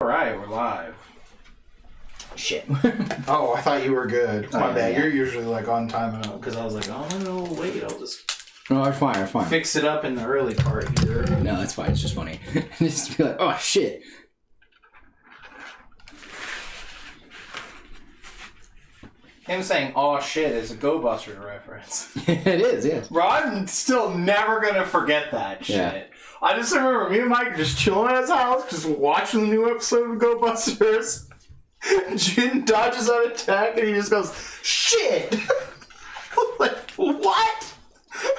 Alright, we're live. Shit. Oh, I thought you were good. My bad. Yeah. You're usually like on time and Because I was like, oh no, wait, I'll just No, it's fine, it's fine. fix it up in the early part here. No, it's fine. It's just funny. Just be like, oh shit. Him saying, oh shit, is a Go Buster reference. It is, yes. Bro, I'm still never gonna forget that shit. Yeah. I just remember me and Mike just chilling at his house, just watching the new episode of Go Busters. Jin dodges an attack and he just goes, shit! Like, what?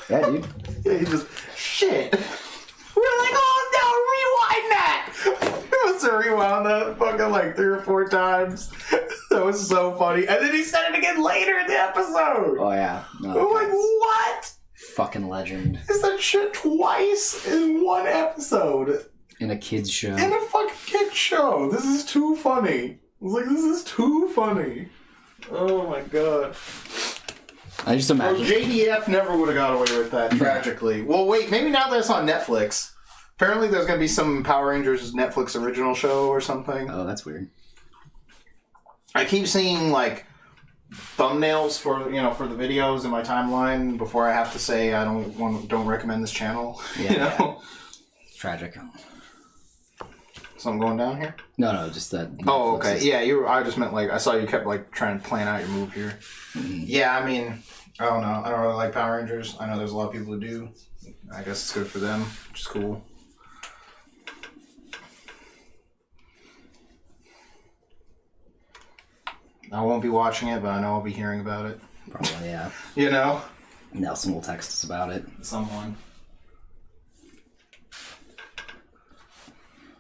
Yeah, dude. Yeah, he just, shit. We're like, oh no, rewind that! He must have rewound that fucking like 3 or 4 times. That was so funny. And then he said it again later in the episode. Oh, yeah. No, I'm like, what? fucking legend. Is that shit twice in one episode? In a kid's show. In a fucking kid show. This is too funny. I was like, this is too funny. Oh my god. I just imagine. JDF never would have got away with that, tragically. Well, wait, maybe now that it's on Netflix. Apparently there's going to be some Power Rangers Netflix original show or something. Oh, that's weird. I keep seeing, like, thumbnails for the videos in my timeline before I have to say I don't recommend this channel. Yeah, you know? It's tragic. Something going down here? No, just that. Oh, Netflix okay. is- Yeah, I just meant, like, I saw you kept, like, trying to plan out your move here. Mhm. Yeah, I mean, I don't know. I don't really like Power Rangers. I know there's a lot of people who do. I guess it's good for them, which is cool. I won't be watching it, but I know I'll be hearing about it. Probably, yeah. You know? Nelson will text us about it. Someone.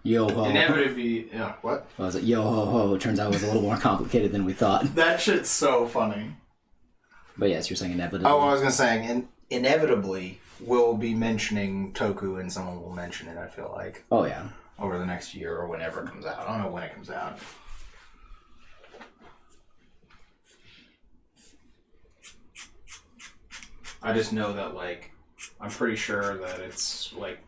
Yo ho. Inevitably, yeah, what? What was it? Yo ho ho. It turns out it was a little more complicated than we thought. That shit's so funny. But yes, you're saying inevitably. Oh, I was going to say, inevitably, we'll be mentioning Toku and someone will mention it, I feel like. Oh, yeah. Over the next year or whenever it comes out. I don't know when it comes out. I just know that, like, I'm pretty sure that it's, like,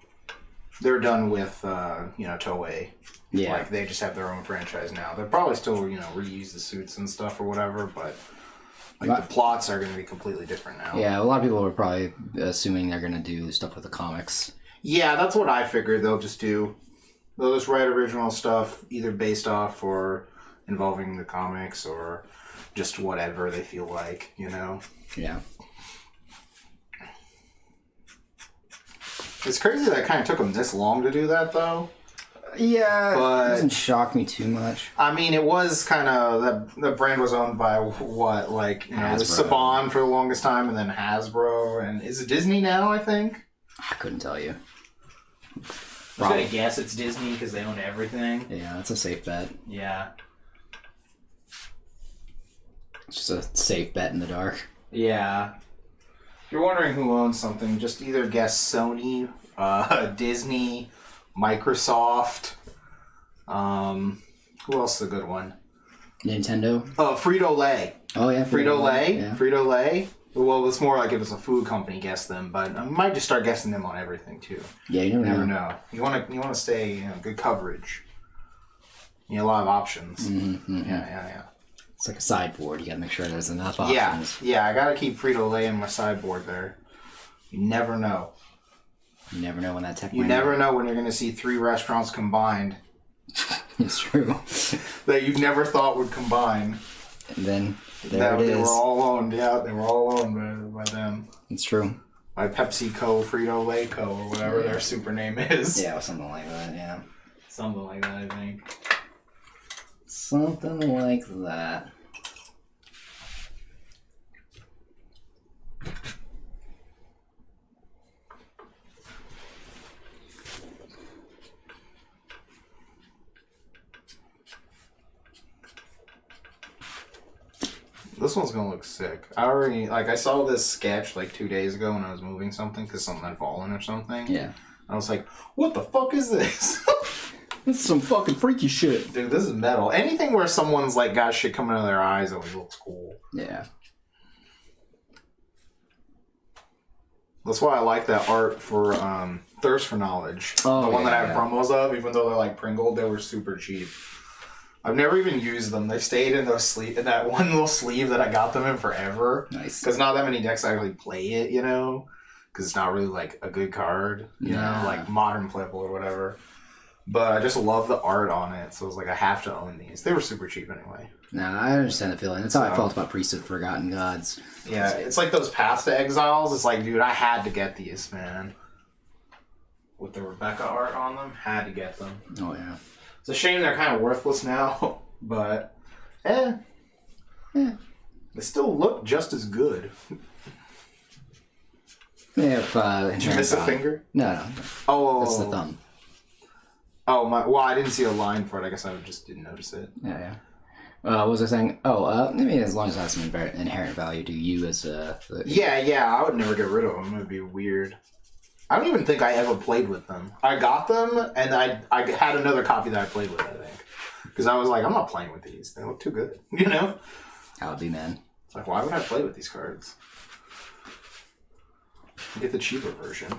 they're done with, Toei. Yeah. Like, they just have their own franchise now. They'll probably still, reuse the suits and stuff or whatever, but, like, the plots are going to be completely different now. Yeah, a lot of people are probably assuming they're going to do stuff with the comics. Yeah, that's what I figured they'll just do. They'll just write original stuff, either based off or involving the comics or just whatever they feel like, you know? Yeah. It's crazy that it kind of took them this long to do that, though. Yeah, But- it doesn't shock me too much. I mean, it was kind of... The brand was owned by what? Like, it was Hasbro. Saban for the longest time, and then Hasbro, and is it Disney now, I think? I couldn't tell you. I was going to guess it's Disney because they own everything. Yeah, that's a safe bet. Yeah. It's just a safe bet in the dark. Yeah. If you're wondering who owns something, just either guess Sony, Disney, Microsoft. Who else is a good one? Nintendo? Frito-Lay. Oh, yeah. Frito-Lay? Yeah. Frito-Lay? Well, it's more like if it's a food company, guess them. But I might just start guessing them on everything, too. Yeah, you never Never know. know. You want to stay, good coverage. You know, a lot of options. Mm-hmm. Yeah. It's like a sideboard. You gotta make sure there's enough Yeah, options. I gotta keep Frito-Lay in my sideboard there. You never know. You never know when that tech You might never know when you're going to see 3 restaurants combined It's true. that you've never thought would combine. And then there That it they were is. all owned. Yeah, they were all owned by them. It's true. By PepsiCo, Frito-Lay Co, or whatever their super name is. Yeah, something like that, yeah. Something like that, I think. Something like that. This one's gonna look sick. I saw this sketch like 2 days ago when I was moving something because something had fallen or something. Yeah. I was like, what the fuck is this? This is some fucking freaky shit. Dude, this is metal. Anything where someone's like got shit coming out of their eyes always looks cool. Yeah. That's why I like that art for Thirst for Knowledge. Oh, the one that I yeah. have promos of, even though they're like Pringled, they were super cheap. I've never even used them. They've stayed in in that one little sleeve that I got them in forever. Nice. Because not that many decks actually play it, you know? Because it's not really like a good card, you know? Like modern playable or whatever. But I just love the art on it, so it was like, I have to own these. They were super cheap anyway. Nah, I understand the feeling. That's how I felt about Priest of Forgotten Gods. Yeah, it's like those Path to Exiles. It's like, dude, I had to get these, man. With the Rebecca art on them, had to get them. Oh, yeah. It's a shame they're kind of worthless now, but, Yeah. they still look just as good. Yeah, if, Did you miss a finger? No. Oh, That's the thumb. Oh, well, I didn't see a line for it. I guess I just didn't notice it. Yeah. What was I saying? I mean, as long as it has some inherent value to you as a... Yeah, I would never get rid of them. It would be weird. I don't even think I ever played with them. I got them, and I had another copy that I played with, I think. Because I was like, I'm not playing with these. They look too good. You know? That would be, man. It's like, why would I play with these cards? Get the cheaper version.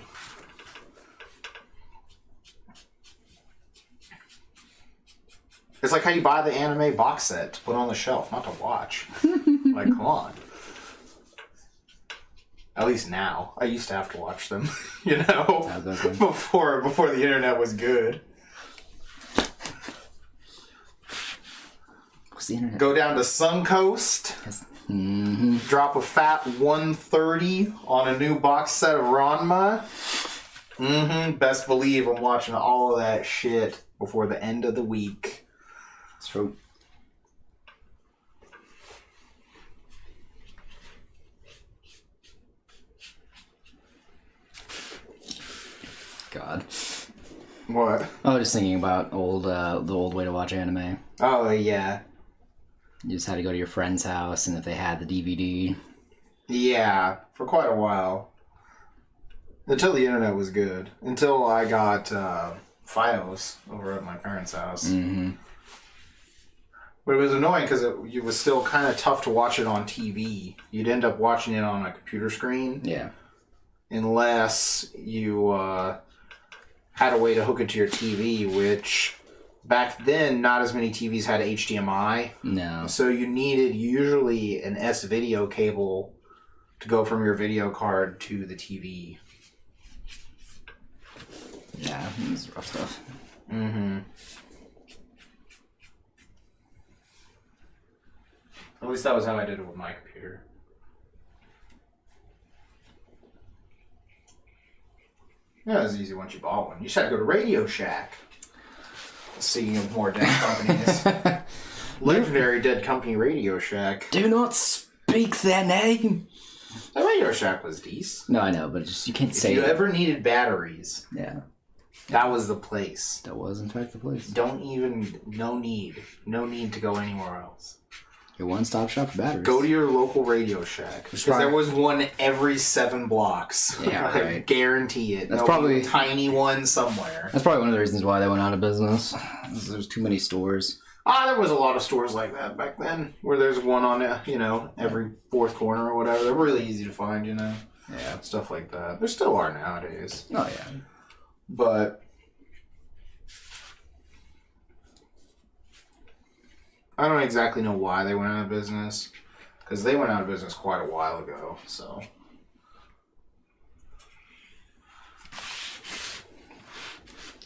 It's like how you buy the anime box set to put on the shelf, not to watch. Like, come on. At least now. I used to have to watch them, you know? Before the internet was good. What's the internet? Go down to Suncoast. Mm-hmm. Drop a fat 130 on a new box set of Ranma. Best believe I'm watching all of that shit before the end of the week. It's true. God. What? I was just thinking about the old way to watch anime. Oh, yeah. You just had to go to your friend's house, and if they had the DVD... Yeah, for quite a while. Until the internet was good. Until I got Fios over at my parents' house. Mm-hmm. But it was annoying because it was still kind of tough to watch it on TV. You'd end up watching it on a computer screen. Yeah. Unless you had a way to hook it to your TV, which back then not as many TVs had HDMI. No. So you needed usually an S-video cable to go from your video card to the TV. Yeah, it's rough stuff. Mm-hmm. At least that was how I did it with my computer. Yeah, it was easy once you bought one. You just had to go to Radio Shack. Speaking of more dead companies. Legendary dead company Radio Shack. Do not speak their name! The Radio Shack was decent. No, I know, but just you can't say If you it. ever needed batteries, Yeah. that was the place. That was, in fact, the place. No need to go anywhere else. Your one-stop shop for batteries. Go to your local Radio Shack. Because there was one every 7 blocks. Yeah, I right. guarantee it. That's There'll probably be a tiny one somewhere. That's probably one of the reasons why they went out of business. There's too many stores. There was a lot of stores like that back then, where there's one on, every 4th corner or whatever. They're really easy to find, Yeah. Stuff like that. There still are nowadays. Oh, yeah. But I don't exactly know why they went out of business, because they went out of business quite a while ago, so.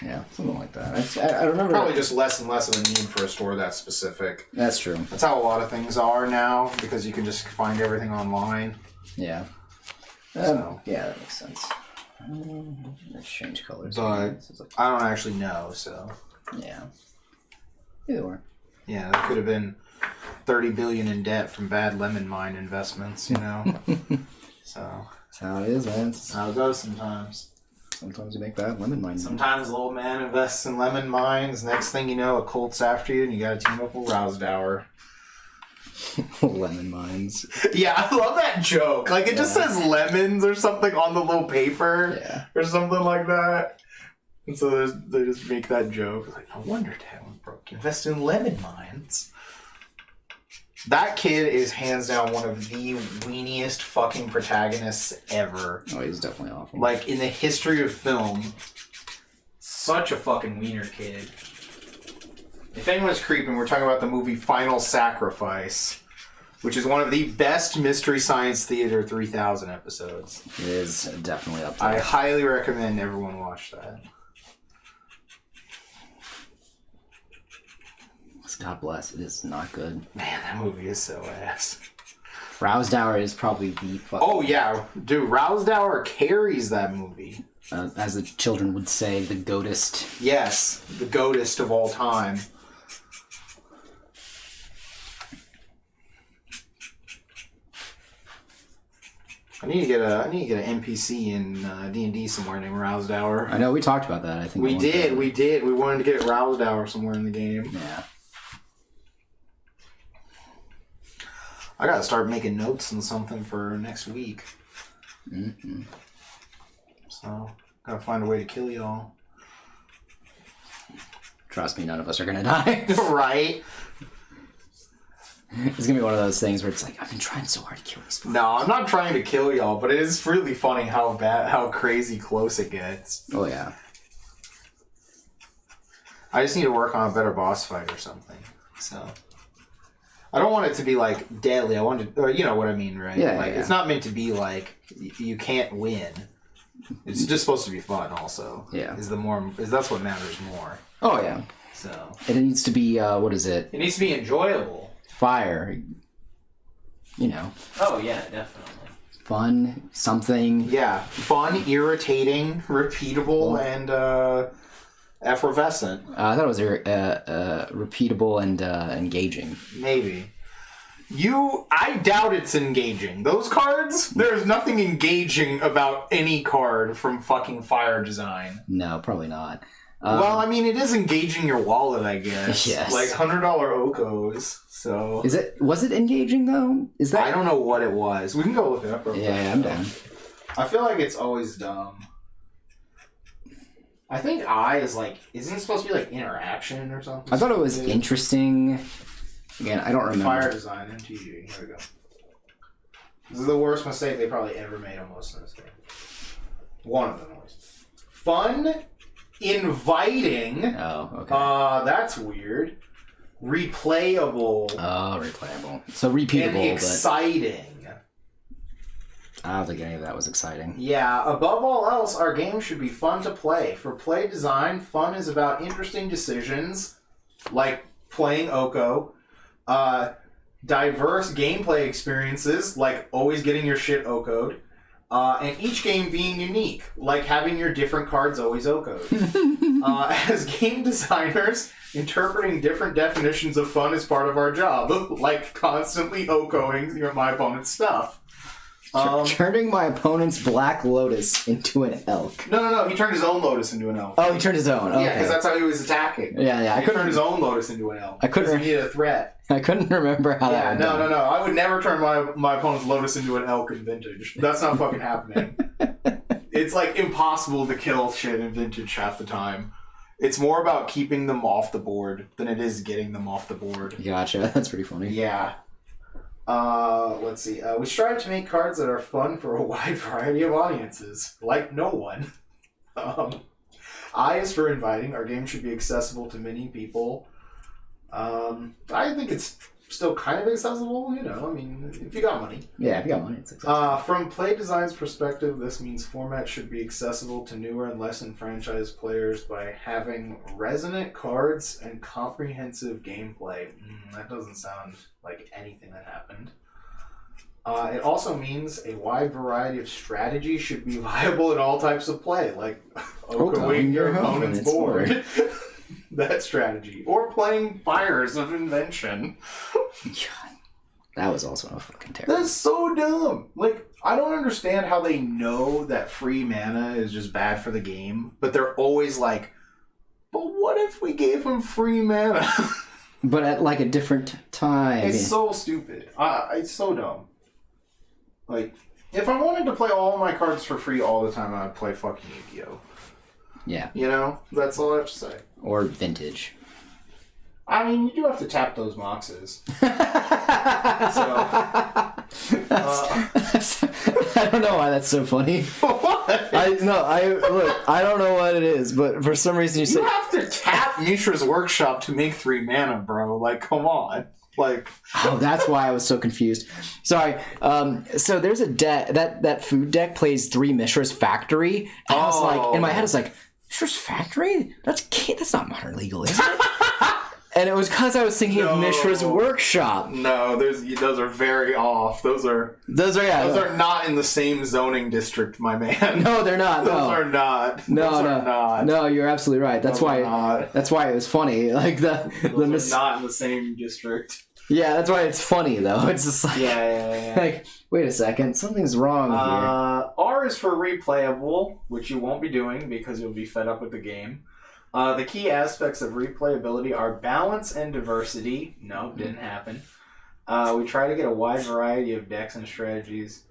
Yeah, something like that. I remember... Probably just less and less of a need for a store that's specific. That's true. That's how a lot of things are now, because you can just find everything online. Yeah. So. Yeah, that makes sense. Let's change colors. But I don't actually know, so. Yeah. Either way. Yeah, that could have been $30 billion in debt from bad lemon mine investments, So. That's how it is, man. That's how it goes sometimes. Sometimes you make bad lemon mines. Sometimes the old man invests in lemon mines. Next thing you know, a cult's after you, and you got to team up with Rousdower. Lemon mines. Yeah, I love that joke. Like, it just says lemons or something on the little paper. Yeah. Or something like that. And so they just make that joke. Like, no wonder Dad went broke. Invest in lemon mines. That kid is hands down one of the weeniest fucking protagonists ever. Oh, he's definitely awful. Like, in the history of film. Such a fucking wiener kid. If anyone's creeping, we're talking about the movie Final Sacrifice, which is one of the best Mystery Science Theater 3000 episodes. It is definitely up there. I highly recommend everyone watch that. God bless, it is not good. Man, that movie is so ass. Rousdower is probably the fucking... Oh, yeah. Dude, Rousdower carries that movie. As the children would say, the goatest. Yes, the goatest of all time. I need to get an NPC in D&D somewhere named Rousdower. I know, we talked about that, I think. We did. We wanted to get Rousdower somewhere in the game. Yeah. I gotta start making notes and something for next week. Mm-hmm. So, gotta find a way to kill y'all. Trust me, none of us are gonna die. Right? It's gonna be one of those things where it's like, I've been trying so hard to kill these fuckers. No, I'm not trying to kill y'all, but it is really funny how crazy close it gets. Oh, yeah. I just need to work on a better boss fight or something. So... I don't want it to be, like, deadly. I want to... Or, you know what I mean, right? Yeah, like, yeah. It's not meant to be, like, you can't win. It's just supposed to be fun, also. Yeah. That's what matters more. Oh, yeah. So... And it needs to be, what is it? It needs to be enjoyable. Fire. You know. Oh, yeah, definitely. Fun, something. Yeah. Fun, irritating, repeatable, and, effervescent. I thought it was repeatable and engaging. Maybe. I doubt it's engaging. Those cards, there's nothing engaging about any card from fucking Fire Design. No, probably not. Well, I mean, it is engaging your wallet, I guess. Yes. Like $100 Okos, so... Was it engaging, though? Is that... I don't know what it was. We can go look it up real quick. Yeah, I'm down. I feel like it's always dumb. I think isn't it supposed to be like interaction or something? I thought it was interesting. Again, I don't remember. Fire Design, MTG. Here we go. This is the worst mistake they probably ever made almost in this game. One of them was. Fun, inviting. Oh, okay. That's weird. Replayable. Oh, replayable. So repeatable, and exciting. I don't think any of that was exciting. Yeah, above all else, our game should be fun to play. For play design, fun is about interesting decisions, like playing Oko, diverse gameplay experiences, like always getting your shit Oko'd, and each game being unique, like having your different cards always Oko'd. As game designers, interpreting different definitions of fun is part of our job, like constantly Okoing my opponent's stuff. Turning my opponent's Black Lotus into an elk. No. He turned his own Lotus into an elk. Oh, he turned his own. Okay. Yeah, because that's how he was attacking. Yeah. He turned his own Lotus into an elk. I couldn't. He needed a threat. I couldn't remember how that. Yeah, no. I would never turn my opponent's Lotus into an elk in Vintage. That's not fucking happening. It's like impossible to kill shit in Vintage half the time. It's more about keeping them off the board than it is getting them off the board. Gotcha. That's pretty funny. Yeah. Let's see. We strive to make cards that are fun for a wide variety of audiences, like no one. I is for inviting. Our game should be accessible to many people. I think it's still kind of accessible, you know. I mean, if you got money. Yeah, if you got money, it's accessible. From play design's perspective, this means format should be accessible to newer and less enfranchised players by having resonant cards and comprehensive gameplay. That doesn't sound like anything that happened. It also means a wide variety of strategies should be viable in all types of play, like Okoing your opponent's board. That strategy. Or playing Fires of Invention. God, that was also a fucking terrible. That's so dumb. Like, I don't understand how they know that free mana is just bad for the game, but they're always like, but what if we gave him free mana? But at like a different time. It's so stupid. It's so dumb. Like, if I wanted to play all of my cards for free all the time, I'd play fucking Yu-Gi-Oh! Yeah. You know? That's all I have to say. Or Vintage. I mean, you do have to tap those moxes. I don't know why that's so funny. What? I don't know what it is, but for some reason you You say have to tap Mishra's Workshop to make 3 mana, bro. Like, come on. Like, oh, that's why I was so confused. Sorry. So there's a deck that food deck plays 3 Mishra's Factory. And I was like, in my head, it's like, Mishra's Factory? That's not Modern Legal, is it? And it was because I was thinking of Mishra's Workshop. no, those are very off. Those are not in the same zoning district, my man. No, they're not. Those are not. No, you're absolutely right. That's why it was funny. Like those are not in the same district. Yeah, that's why it's funny though. It's just like like, wait a second, something's wrong here. R is for replayable, which you won't be doing because you'll be fed up with the game. The key aspects of replayability are balance and diversity. No, didn't happen. We try to get a wide variety of decks and strategies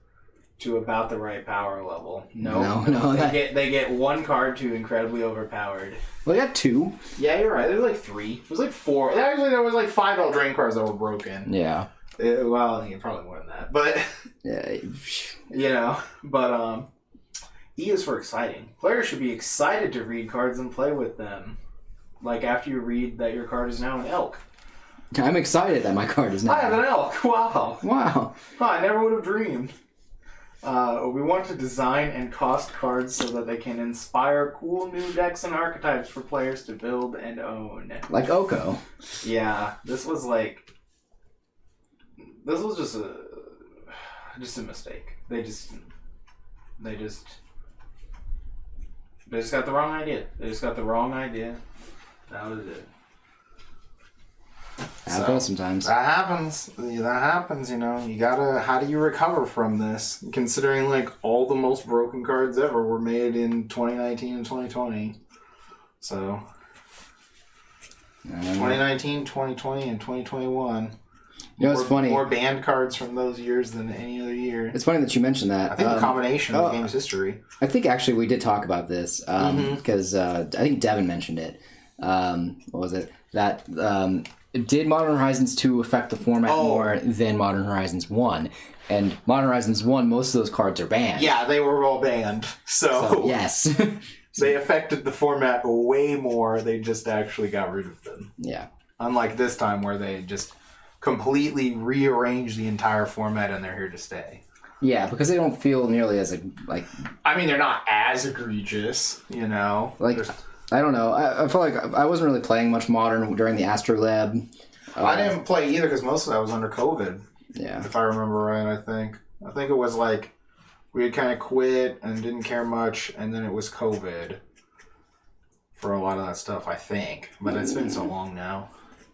to about the right power level. No. They get 1 card to incredibly overpowered. Well, they got 2. Yeah, you're right. There's like 3. It was like 4. Actually, there was like 5 Eldraine cards that were broken. Yeah. Well, I think probably more than that, but yeah, E is for exciting. Players should be excited to read cards and play with them. Like after you read that your card is now an elk. I'm excited that my card is now. I have an elk. Wow. Wow. I never would have dreamed. We want to design and cost cards so that they can inspire cool new decks and archetypes for players to build and own. Like Oko. Yeah, this was just a mistake. They just got the wrong idea. That was it. Happens sometimes. That happens, you know. You gotta, how do you recover from this? Considering, like, all the most broken cards ever were made in 2019 and 2020. So, 2019, 2020, and 2021. You know, it's funny. More banned cards from those years than any other year. It's funny that you mentioned that. I think the combination of the game's history. I think actually we did talk about this because I think Devin mentioned it. What was it? That did Modern Horizons 2 affect the format more than Modern Horizons 1? And Modern Horizons 1, most of those cards are banned. Yeah, they were all banned. So yes. They affected the format way more. They just actually got rid of them. Yeah. Unlike this time where they just completely rearranged the entire format and they're here to stay. Yeah, because they don't feel nearly as like. I mean, they're not as egregious, you know. Like, I don't know. I feel like I wasn't really playing much Modern during the Astrolab. I didn't play either because most of that was under COVID. Yeah. If I remember right, I think it was like we had kind of quit and didn't care much, and then it was COVID for a lot of that stuff. I think, but it's been so long now.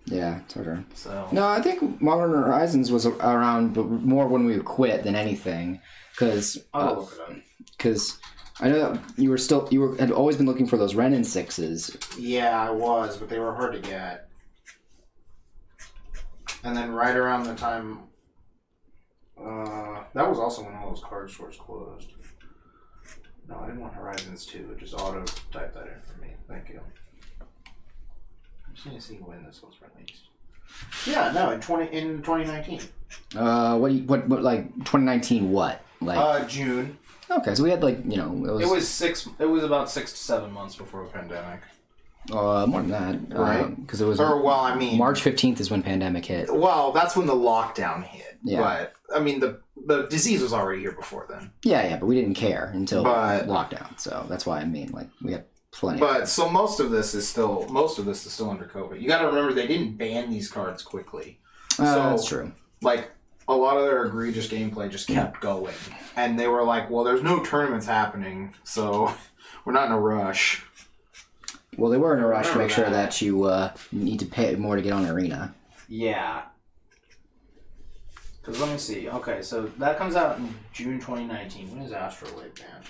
Yeah, it's harder. So no, I think Modern Horizons was around, but more when we quit than anything, because I'll look it up. Because I know that you had always been looking for those Renin 6s. Yeah, I was, but they were hard to get. And then right around the time, that was also when all those card stores closed. No, I didn't want Horizons 2. It just auto typed that in for me. Thank you. I'm just going to see when this was released. Yeah, no, in 2019. What like 2019? What like? June. Okay, so we had like It was about 6 to 7 months before the pandemic. More than that, right? Because it was. March 15th is when pandemic hit. Well, that's when the lockdown hit. Yeah. But I mean, the disease was already here before then. Yeah, but we didn't care until lockdown. So that's why I mean, like, we had plenty. But so most of this is still under COVID. You got to remember they didn't ban these cards quickly. So that's true. Like a lot of their egregious gameplay just kept going, and they were like, "Well, there's no tournaments happening, so we're not in a rush." Well, they were in a rush to make sure that you need to pay more to get on Arena. Yeah. Because let me see. Okay, so that comes out in June 2019. When is Astrolabe banned?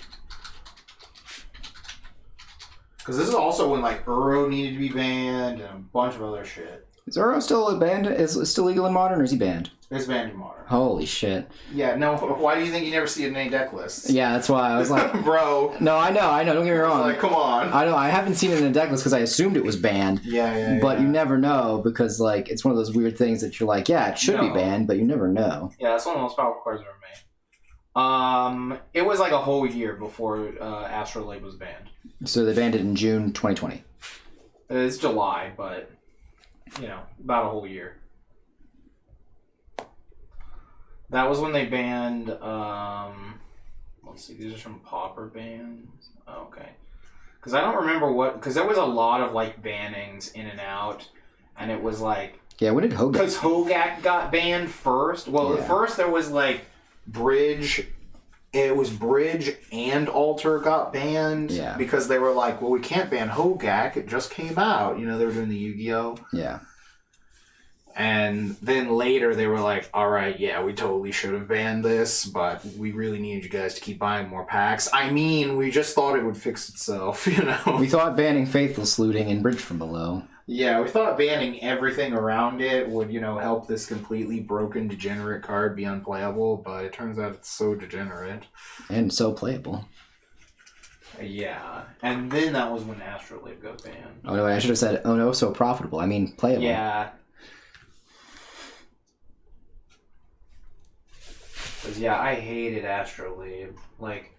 Because this is also when like Uro needed to be banned and a bunch of other shit. Is Uro still banned? Is still legal in Modern, or is he banned? It's banned in Modern. Holy shit. Yeah, no, why do you think you never see it in any deck lists? Yeah, that's why I was like... Bro. No, I know, don't get me wrong. Like, come on. I know, I haven't seen it in a deck list because I assumed it was banned. Yeah. But you never know because, like, it's one of those weird things that you're like, yeah, it should be banned, but you never know. Yeah, that's one of the most powerful cards ever made. It was like a whole year before Astrolabe was banned. So they banned it in June 2020. It's July, but, about a whole year. That was when they banned, let's see, these are some Pauper bans. Oh, okay. Because I don't remember because there was a lot of, like, bannings in and out, and it was like... Yeah, when did Hogak? Because Hogak got banned first. Well, first there was, like, Bridge... It was Bridge and Alter got banned because they were like, well, we can't ban Hogak. It just came out. They were doing the Yu-Gi-Oh! Yeah. And then later they were like, all right, yeah, we totally should have banned this, but we really needed you guys to keep buying more packs. I mean, we just thought it would fix itself, We thought banning Faithless looting and Bridge from Below. Yeah, we thought banning everything around it would, help this completely broken, degenerate card be unplayable, but it turns out it's so degenerate. And so playable. Yeah, and then that was when Astrolabe got banned. Oh, no, I should have said, oh no, so profitable. I mean, playable. Yeah. Because, I hated Astrolabe. Like...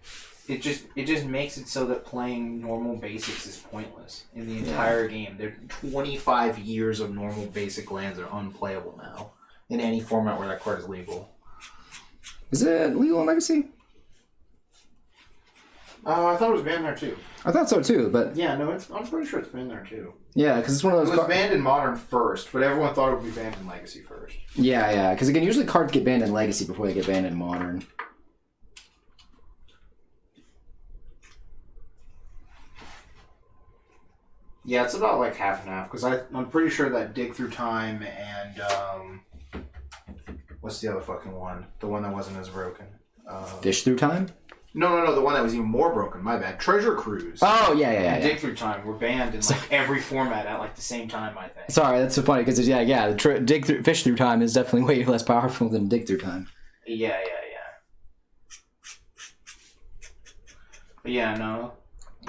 It just makes it so that playing normal basics is pointless in the entire game. There 25 years of normal basic lands are unplayable now in any format where that card is legal. Is it legal in Legacy? I thought it was banned there too. I thought so too, but yeah, no, I'm pretty sure it's banned there too. Yeah, because it's one of those. It was banned in Modern first, but everyone thought it would be banned in Legacy first. Yeah, because again, usually cards get banned in Legacy before they get banned in Modern. Yeah, it's about like half and half, because I'm pretty sure that Dig Through Time and, what's the other fucking one? The one that wasn't as broken. Fish Through Time? No, the one that was even more broken, my bad. Treasure Cruise. Oh, yeah. And Dig Through Time were banned in like every format at like the same time, I think. Sorry, that's so funny, because Fish Through Time is definitely way less powerful than Dig Through Time. Yeah. But yeah, no.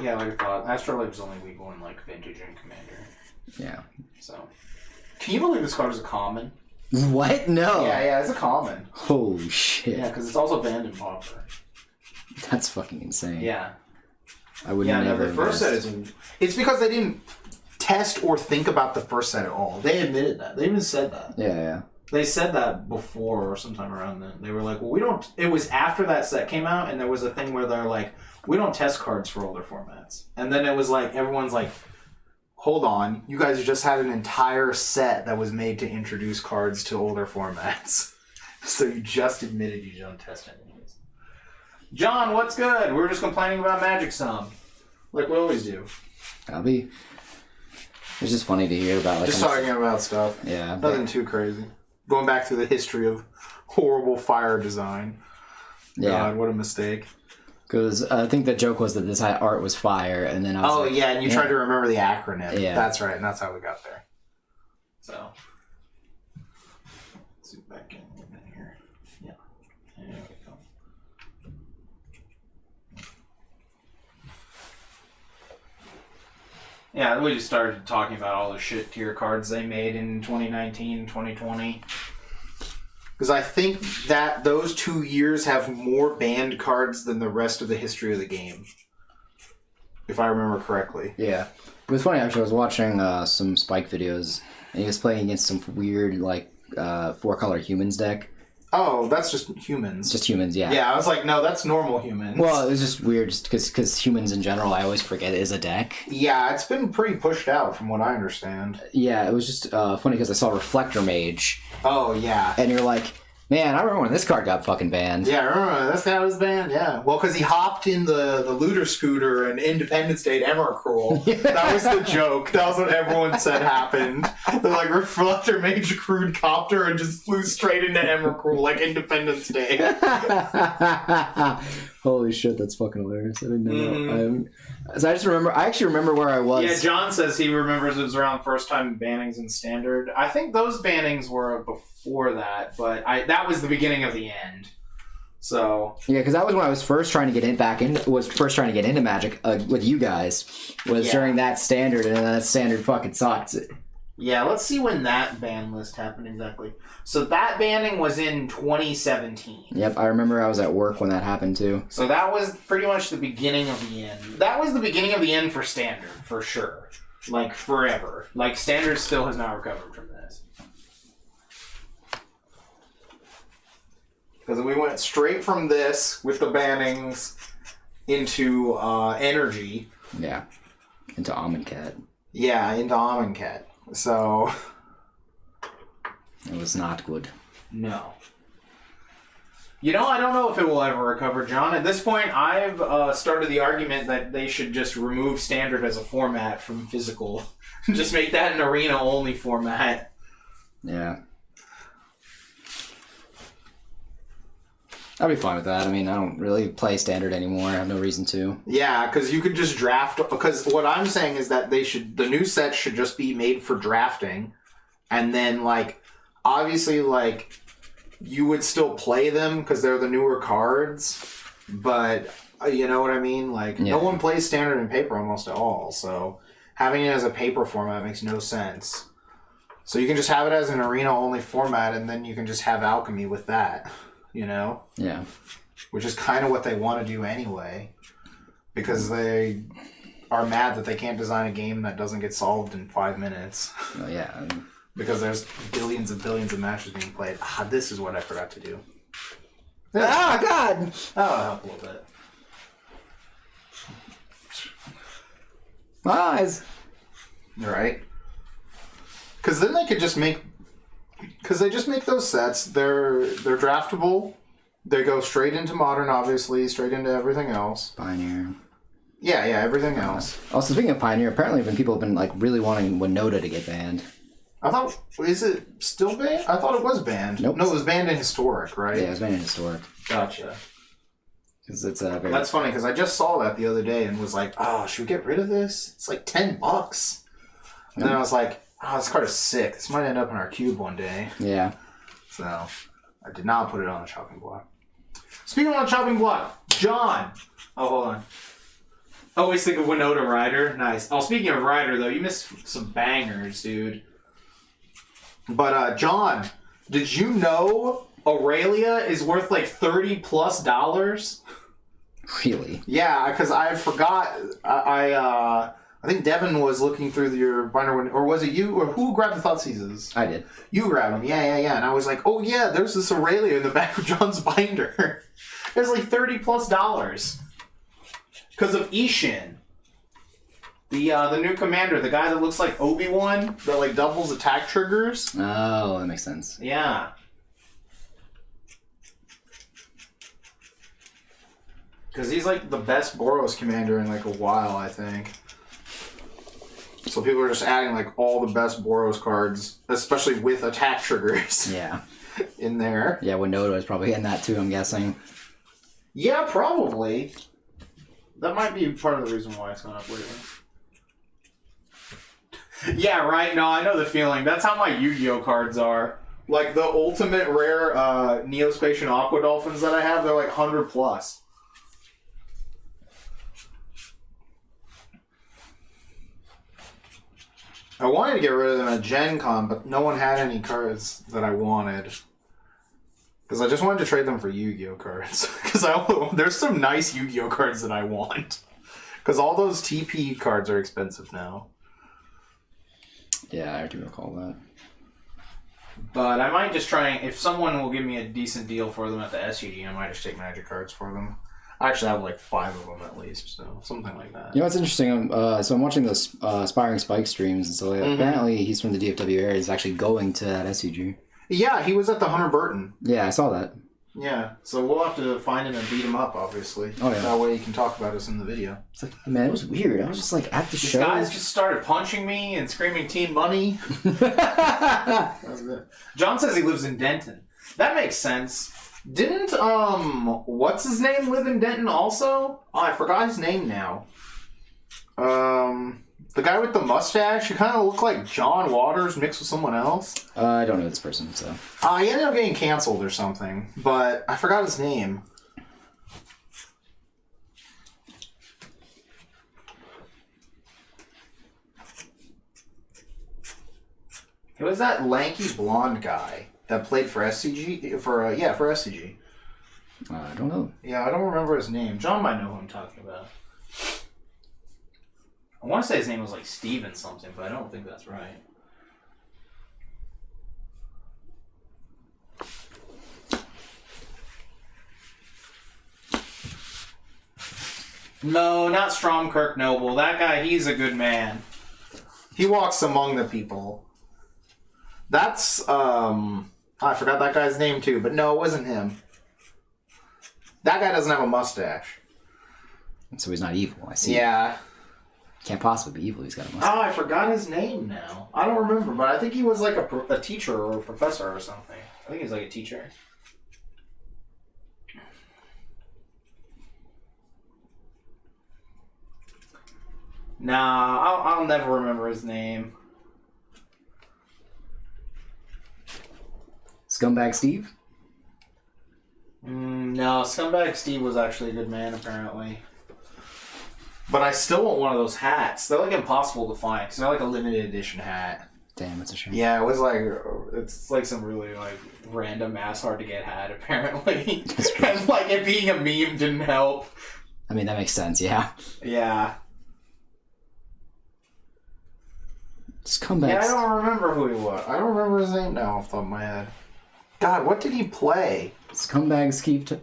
Yeah, like I thought. Astrolabe's only legal in like Vintage and Commander. Yeah. So. Can you believe this card is a common? What? No. Yeah, it's a common. Holy shit. Yeah, because it's also banned in Pauper. That's fucking insane. Yeah. I would never. The first set is. It's because they didn't test or think about the first set at all. They admitted that. They even said that. Yeah. They said that before or sometime around then. They were like, well, we don't... It was after that set came out, and there was a thing where they're like, we don't test cards for older formats. And then it was like, everyone's like, hold on, you guys just had an entire set that was made to introduce cards to older formats. So you just admitted you don't test anyways. John, what's good? We were just complaining about Magic some. Like we always do. It's just funny to hear about. Like, just talking about stuff. Yeah. Nothing too crazy. Going back through the history of horrible fire design. Yeah. God, what a mistake. Because I think the joke was that this art was fire, and then I was and you tried to remember the acronym. Yeah. That's right, and that's how we got there. So, let's zoom back in here. Yeah. There we go. Yeah, we just started talking about all the shit tier cards they made in 2019, 2020. Because I think that those 2 years have more banned cards than the rest of the history of the game. If I remember correctly. Yeah. It was funny, actually. I was watching some Spike videos, and he was playing against some weird, like, 4-color humans deck. Oh, that's just humans. Just humans, yeah. Yeah, I was like, no, that's normal humans. Well, it was just weird, just because humans in general, I always forget is a deck. Yeah, it's been pretty pushed out from what I understand. Yeah, it was just funny because I saw Reflector Mage. Oh, yeah. And you're like, Man, I remember when this card got fucking banned. Yeah, I remember this guy was banned. Yeah, well, because he hopped in the looter scooter in Independence Day at Emrakul. That was the joke. That was what everyone said happened. The like reflector mage crude copter and just flew straight into Emrakul like Independence Day. Holy shit, that's fucking hilarious. I didn't know. So I actually remember where I was. Yeah, John says he remembers it was around first time bannings in Standard. I think those bannings were before that, but that was the beginning of the end. So yeah, because that was when I was first trying to get into Magic with you guys. Was during that Standard, and that Standard fucking sucked. Yeah, let's see when that ban list happened exactly. So that banning was in 2017. Yep, I remember I was at work when that happened too. So that was pretty much the beginning of the end. That was the beginning of the end for Standard, for sure. Like, forever. Like, Standard still has not recovered from this. Because we went straight from this, with the bannings, into Energy. Yeah, into Amonkhet. Yeah, into Amonkhet. So... It was not good. No. You know, I don't know if it will ever recover, John. At this point, I've started the argument that they should just remove Standard as a format from Physical. Just make that an arena-only format. Yeah. I'd be fine with that. I mean, I don't really play Standard anymore. I have no reason to. Yeah, because you could just draft... Because what I'm saying is that the new sets should just be made for drafting. And then, like... Obviously, like, you would still play them because they're the newer cards, but you know what I mean? Like, no one plays Standard in paper almost at all, so having it as a paper format makes no sense. So you can just have it as an arena-only format, and then you can just have Alchemy with that, you know? Yeah. Which is kind of what they want to do anyway, because they are mad that they can't design a game that doesn't get solved in 5 minutes. Well, yeah. Because there's billions and billions of matches being played. This is what I forgot to do. Ah, God! That'll help a little bit. My eyes. Right? Because then they could just make... Because they just make those sets. They're draftable. They go straight into Modern, obviously. Straight into everything else. Pioneer. Yeah, everything else. Also, speaking of Pioneer, apparently people have been like really wanting Winota to get banned. I thought... Is it still banned? I thought it was banned. Nope. No, it was banned in Historic, right? Yeah, it was banned in Historic. Gotcha. Because it's very... That's funny, because I just saw that the other day and was like, oh, should we get rid of this? It's like $10. And then I was like, oh, this card is sick. This might end up in our cube one day. Yeah. So, I did not put it on the chopping block. Speaking on the chopping block, John! Oh, hold on. I always think of Winota Rider. Nice. Oh, speaking of Rider, though, you missed some bangers, dude. But, John, did you know Aurelia is worth like $30+? Really? Yeah, because I forgot. I think Devin was looking through your binder, or was it you? Or who grabbed the Thought Seizes? I did. You grabbed them, yeah. And I was like, oh yeah, there's this Aurelia in the back of John's binder. It's like $30+. Because of Ishin. The new commander, the guy that looks like Obi-Wan, that like doubles attack triggers. Oh, that makes sense. Yeah. Because he's like the best Boros commander in like a while, I think. So people are just adding like all the best Boros cards, especially with attack triggers. Yeah. In there. Yeah, Winota is probably in that too, I'm guessing. Yeah, probably. That might be part of the reason why it's gone up lately. Yeah, right. No, I know the feeling. That's how my Yu-Gi-Oh cards are. Like the ultimate rare Neospatian Aqua Dolphins that I have, they're like 100+. I wanted to get rid of them at Gen Con, but no one had any cards that I wanted. Because I just wanted to trade them for Yu-Gi-Oh cards. Because there's some nice Yu-Gi-Oh cards that I want. Because all those TP cards are expensive now. Yeah, I do recall that. But I might just try, if someone will give me a decent deal for them at the SUG, I might just take Magic cards for them. I actually have like 5 of them at least, so something like that. You know what's interesting? So I'm watching those Aspiring Spike streams, and so apparently he's from the DFW area. He's actually going to that SUG. Yeah, he was at the Hunter Burton. Yeah, I saw that. Yeah, so we'll have to find him and beat him up, obviously. Oh, yeah. That way he can talk about us in the video. It's like, man, it was weird. I was just like at the show. These guys just started punching me and screaming Team Money. That was it. John says he lives in Denton. That makes sense. Didn't, what's his name live in Denton also? Oh, I forgot his name now. The guy with the mustache, he kind of looked like John Waters mixed with someone else. I don't know this person, so. He ended up getting canceled or something, but I forgot his name. It was that lanky blonde guy that played for SCG, for SCG. I don't know. Yeah, I don't remember his name. John might know who I'm talking about. I want to say his name was like Steven something, but I don't think that's right. No, not Stromkirk Noble. That guy, he's a good man. He walks among the people. That's, I forgot that guy's name too, but no, it wasn't him. That guy doesn't have a mustache. So he's not evil, I see. Yeah. Can't possibly be evil, he's got a mustache. Oh, I forgot his name now. I don't remember, but I think he was like a teacher or a professor or something. I think he was like a teacher. Nah, I'll never remember his name. Scumbag Steve? No, Scumbag Steve was actually a good man, apparently. But I still want one of those hats. They're like impossible to find because they're like a limited edition hat. Damn, that's a shame. Yeah, it was like it's like some really like random ass hard to get hat apparently. And like it being a meme didn't help. I mean that makes sense, yeah. Yeah. Scumbag. Yeah, I don't remember who he was. I don't remember his name now off the top of my head. God, what did he play? Scumbag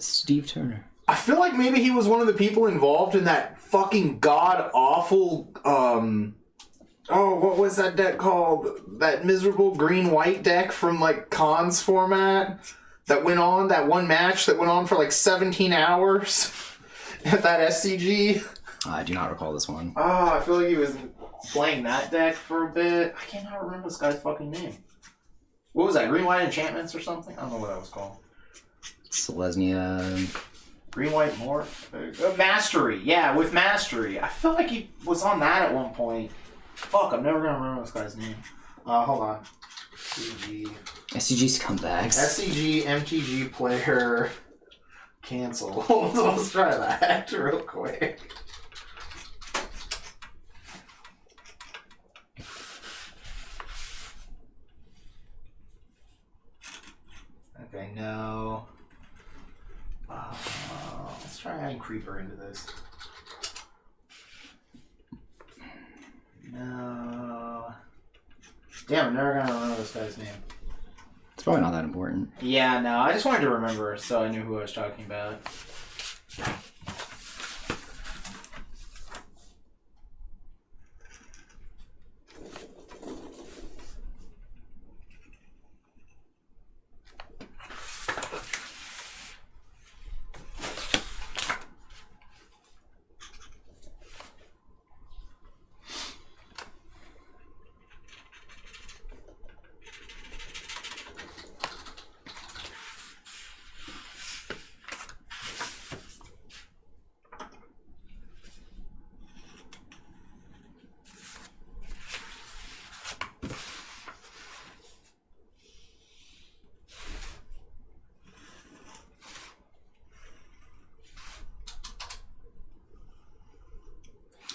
Steve Turner. I feel like maybe he was one of the people involved in that fucking god awful what was that deck called? That miserable green-white deck from like Khan's format that went on, that one match that went on for like 17 hours at that SCG. I do not recall this one. Oh, I feel like he was playing that deck for a bit. I cannot remember this guy's fucking name. What was that? Green-white enchantments or something? I don't know what that was called. Selesnya. Green-white morph? Mastery. Yeah, with Mastery. I feel like he was on that at one point. Fuck, I'm never gonna remember this guy's name. Hold on. SCG scumbags. SCG MTG player cancel. Let's try that real quick. Okay, no. Let's try adding Creeper into this. No. Damn, I'm never gonna remember this guy's name. It's probably not that important. Yeah, no, I just wanted to remember so I knew who I was talking about.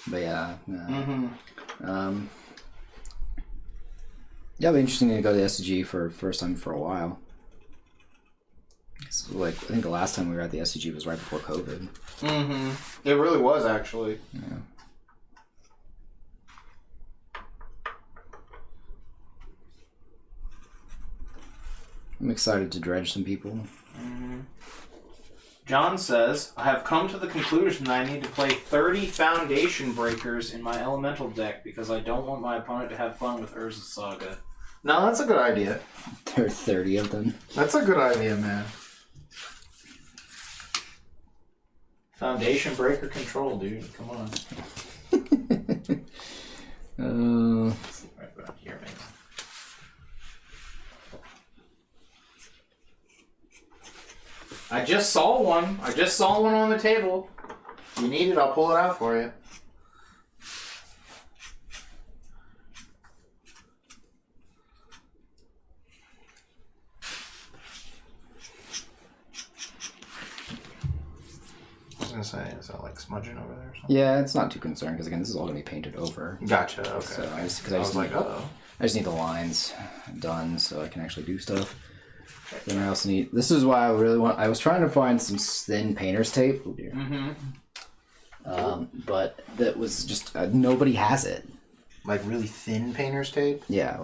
But yeah. Mm-hmm. Yeah, it'll be interesting to go to the SCG for first time for a while. So, like, I think the last time we were at the SCG was right before COVID. Mm-hmm. It really was, actually. Yeah. I'm excited to dredge some people. Mm-hmm. John says, I have come to the conclusion that I need to play 30 Foundation Breakers in my Elemental deck because I don't want my opponent to have fun with Urza's Saga. No, that's a good idea. There are 30 of them. That's a good idea, man. Foundation breaker control, dude. Come on. Let's see right about here, man. I just saw one. I just saw one on the table. If you need it, I'll pull it out for you. I was gonna say, is that like smudging over there or something? Yeah, it's not too concerned because again, this is all gonna be painted over. Gotcha. Okay. So I just need the lines done so I can actually do stuff. Then I also need. This is why I really want. I was trying to find some thin painter's tape. Oh dear. But that was just nobody has it. Like really thin painter's tape? Yeah,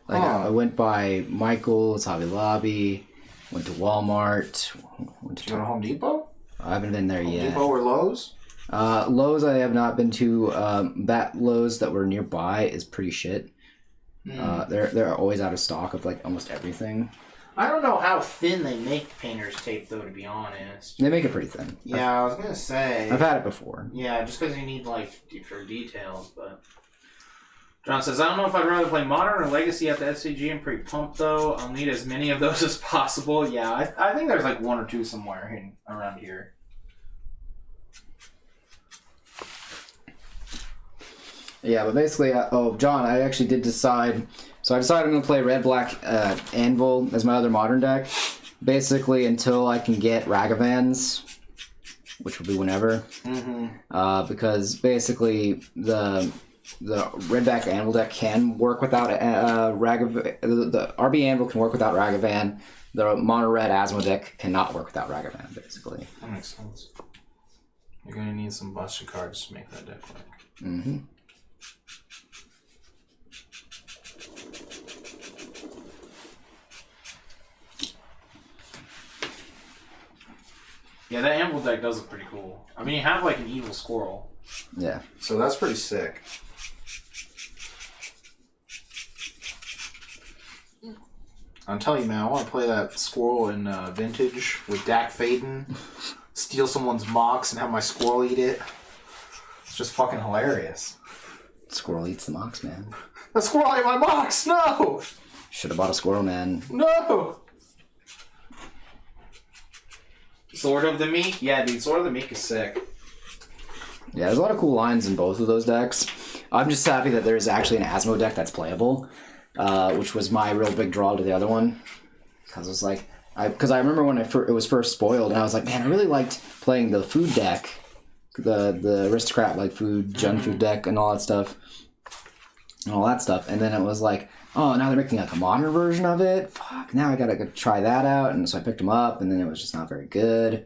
I went by Michael's, Hobby Lobby, went to Walmart, went Did you go to Home Depot? I haven't been there yet. Depot or Lowe's? Lowe's I have not been to. That Lowe's that were nearby is pretty shit. They're always out of stock of like almost everything. I don't know how thin they make painter's tape though, to be honest. They make it pretty thin. Yeah, I was gonna say. I've had it before. Yeah, just because you need like for details, but. John says, I don't know if I'd rather play Modern or Legacy at the SCG. I'm pretty pumped though. I'll need as many of those as possible. Yeah, I think there's like one or two somewhere around here. Yeah, but basically, John, I actually did decide. So I decided I'm going to play Red Black Anvil as my other Modern deck. Basically, until I can get Ragavans, which will be whenever. Because basically, the Red Black Anvil deck can work without Ragavan. The RB Anvil can work without Ragavan. The Mono Red Asmo deck cannot work without Ragavan, basically. That makes sense. You're going to need some busted cards to make that deck work. Yeah, that Anvil deck does look pretty cool. I mean, you have like an evil squirrel. Yeah. So that's pretty sick. I'm telling you, man, I want to play that squirrel in Vintage with Dak Faden, steal someone's mox and have my squirrel eat it. It's just fucking hilarious. Squirrel eats the mox, man. The squirrel ate my mox! No! Should have bought a squirrel, man. No! Sword of the Meek? Yeah, dude, Sword of the Meek is sick. Yeah, there's a lot of cool lines in both of those decks. I'm just happy that there's actually an Asmo deck that's playable, which was my real big draw to the other one. Because it was like, because I remember when it was first spoiled, and I was like, man, I really liked playing the food deck, the aristocrat like food, Jun food deck, and all that stuff, And then it was like, oh, now they're making like a modern version of it. Fuck, now I gotta go try that out. And so I picked them up, and then it was just not very good.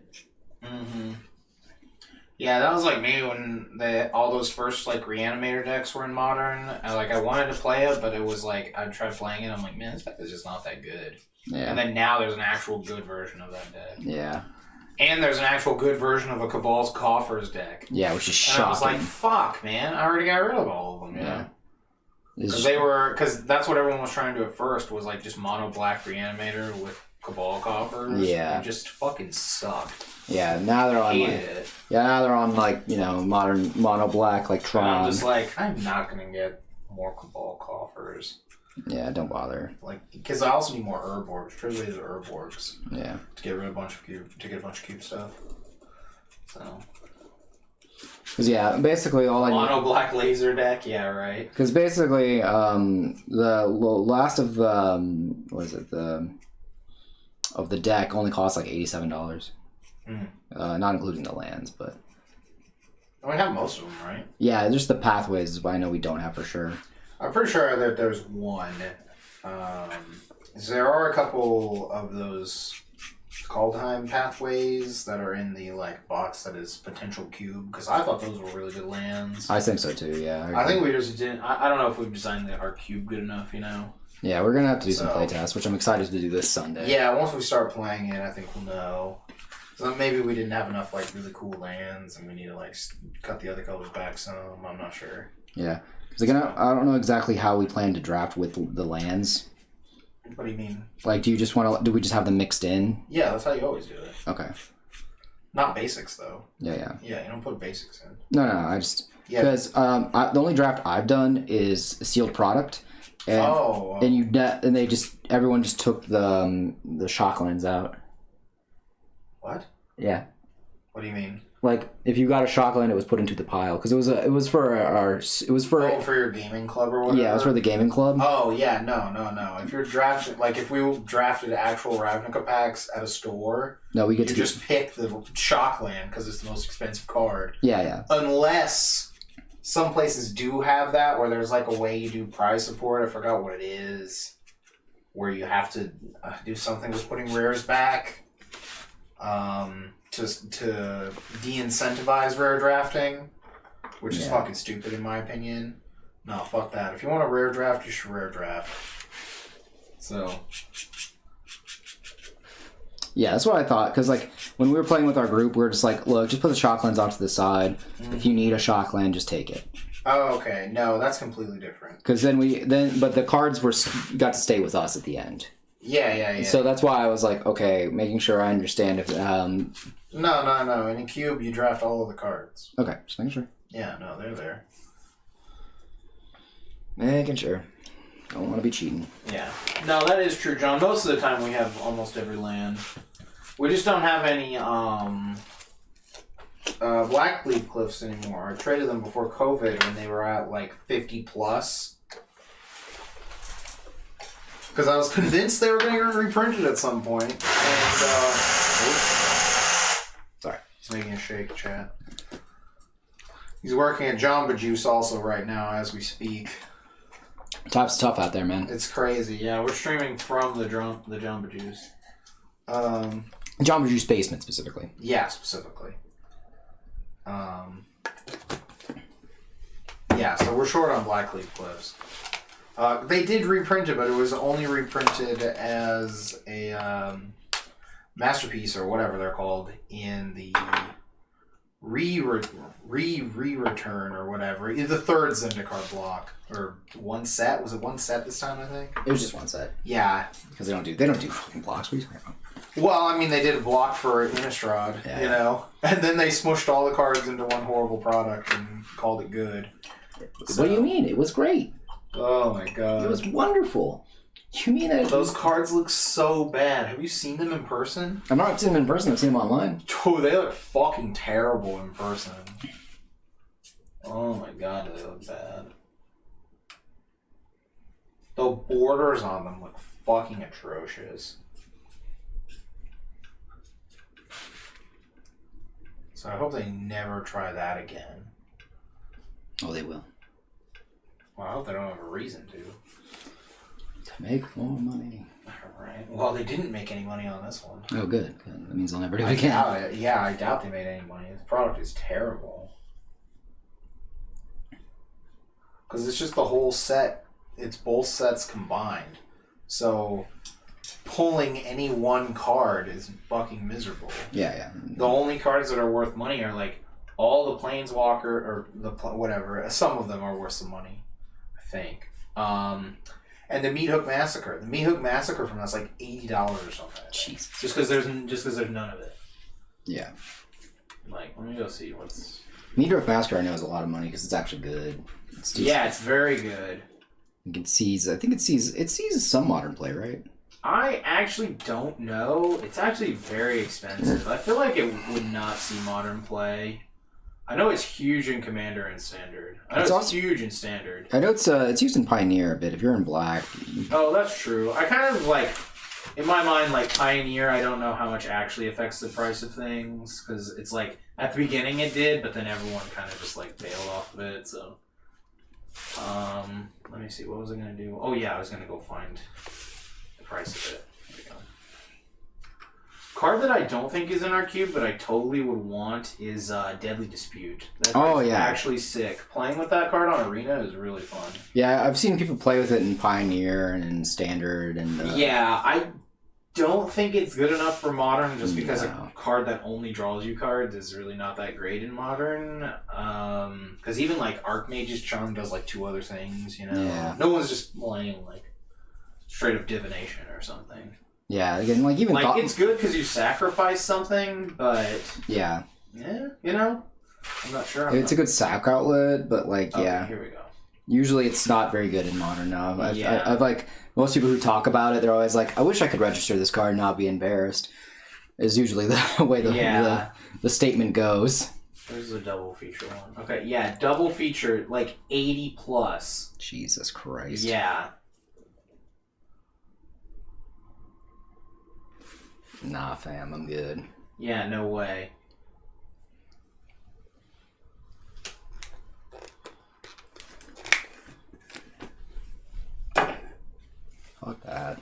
Yeah, that was like me when all those first like Reanimator decks were in Modern. I wanted to play it, but it was like I tried playing it. I'm like, man, this deck is just not that good. Yeah. And then now there's an actual good version of that deck. Yeah. And there's an actual good version of a Cabal's Coffers deck. Yeah, which is and shocking. I was like, fuck, man, I already got rid of all of them. Yeah. Because that's what everyone was trying to do at first was like just mono black Reanimator with Cabal Coffers. Yeah. It just fucking sucked. Yeah, now they're on now they're on like, modern mono black like Tron. And I'm just like, I'm not gonna get more Cabal Coffers. Yeah, don't bother. Because I also need more Urborgs. Truly the Urborgs. Yeah. To get rid of a bunch of cube stuff. So. Because basically all I need. Mono black laser deck, yeah, right. Because basically, the last of of the deck only costs like $87. Not including the lands, but. We have most of them, right? Yeah, just the pathways is what I know we don't have for sure. I'm pretty sure that there's one. There are a couple of those Kaldheim pathways that are in the box that is potential cube, because I thought those were really good lands. I think so too, yeah. I think we just didn't. I don't know if we've designed our cube good enough, Yeah, we're gonna have to do some playtests, which I'm excited to do this Sunday. Yeah, once we start playing it, I think we'll know. So maybe we didn't have enough really cool lands, and we need to cut the other colors back some. I'm not sure. Yeah, Because I don't know exactly how we plan to draft with the lands. What do you mean? Like, do we just have them mixed in? Yeah, that's how you always do it. Okay. Not basics, though. Yeah. Yeah, you don't put basics in. No, I just... Because the only draft I've done is a sealed product. And everyone just took the shocklands out. What? Yeah. What do you mean? Like, if you got a shockland, it was put into the pile because it was for your gaming club or whatever. Yeah, it was for the gaming club. Oh yeah, no. If you're drafted, like if we drafted actual Ravnica packs at a store, no, we get to just pick the shockland because it's the most expensive card. Yeah. Unless some places do have that, where there's like a way you do prize support. I forgot what it is, where you have to do something with putting rares back. To de-incentivize rare drafting, which is fucking stupid in my opinion. No, fuck that. If you want a rare draft, you should rare draft. So. Yeah, that's what I thought. Because like when we were playing with our group, we were just like, look, just put the shocklands off to the side. Mm-hmm. If you need a shockland, just take it. Oh, okay. No, that's completely different. Because but the cards got to stay with us at the end. Yeah. So that's why I was like, okay, making sure I understand if. No. In a cube, you draft all of the cards. Okay, just making sure. Yeah, no, they're there. Making sure. Don't want to be cheating. Yeah. No, that is true, John. Most of the time, we have almost every land. We just don't have any Blackleaf Cliffs anymore. I traded them before COVID when they were at like 50 plus. Because I was convinced they were going to get reprinted at some point. And, sorry. He's making a shake, chat. He's working at Jamba Juice also right now as we speak. Time's tough out there, man. It's crazy. Yeah, we're streaming from the Jamba Juice. Jamba Juice basement specifically. Yeah, specifically. Yeah, so we're short on Blackleaf Cliffs. They did reprint it, but it was only reprinted as a masterpiece or whatever they're called in the re-return or whatever. The third Zendikar block or one set. Was it one set this time? I think it was just one set. Yeah, because they don't do fucking blocks. What are you talking about? Well, I mean, they did a block for Innistrad, you know, and then they smushed all the cards into one horrible product and called it good. What do you mean? It was great. Oh my god. It was wonderful. You mean it? Those cards look so bad. Have you seen them in person? I've not seen them in person. I've seen them online. Oh, they look fucking terrible in person. Oh my god, do they look bad. The borders on them look fucking atrocious. So I hope they never try that again. Oh, they will. Well, I hope they don't have a reason to. To make more money. Alright. Well, they didn't make any money on this one. Oh, good. That means they'll never do it again. I doubt they made any money. The product is terrible. Because it's just the whole set. It's both sets combined. So pulling any one card is fucking miserable. Yeah. The only cards that are worth money are like all the Planeswalker or whatever. Some of them are worth some money. I think. And the Meat Hook Massacre. The Meat Hook Massacre from that's like $80 or something. Jeez. Just because there's none of it. Yeah. Like, let me go see what's. Meat Hook Massacre I know is a lot of money because it's actually good. It's very good. I think it sees some modern play, right? I actually don't know. It's actually very expensive. I feel like it would not see modern play. I know it's huge in Commander and Standard. It's huge in Standard. I know it's used in Pioneer a bit. If you're in Black. Oh, that's true. I kind of like, in my mind, like Pioneer, I don't know how much actually affects the price of things. Because it's like, at the beginning it did, but then everyone kind of just like bailed off of it, so. Let me see, what was I going to do? Oh yeah, I was going to go find the price of it. There we go. Card that I don't think is in our cube, but I totally would want is Deadly Dispute. That card's actually sick. Playing with that card on Arena is really fun. Yeah, I've seen people play with it in Pioneer and in Standard and. Yeah, don't think it's good enough for Modern just because No. a card that only draws you cards is really not that great in Modern. Because even like Archmage's Charm does like 2 other things, you know? Yeah. No one's just playing like straight up divination or something. Yeah, again, like even Like it's good because you sacrifice something, but yeah, you know, I'm not sure. it's a good sack outlet, but like Okay, yeah, here we go. usually it's not very good in Modern now. Yeah. I've like most people who talk about it, they're always like, I wish I could register this card and not be embarrassed. Is usually the way the statement goes. There's a double feature one. Okay, yeah, double feature like 80 plus. Jesus Christ. Yeah. Nah, fam, I'm good. Yeah, no way. Fuck that.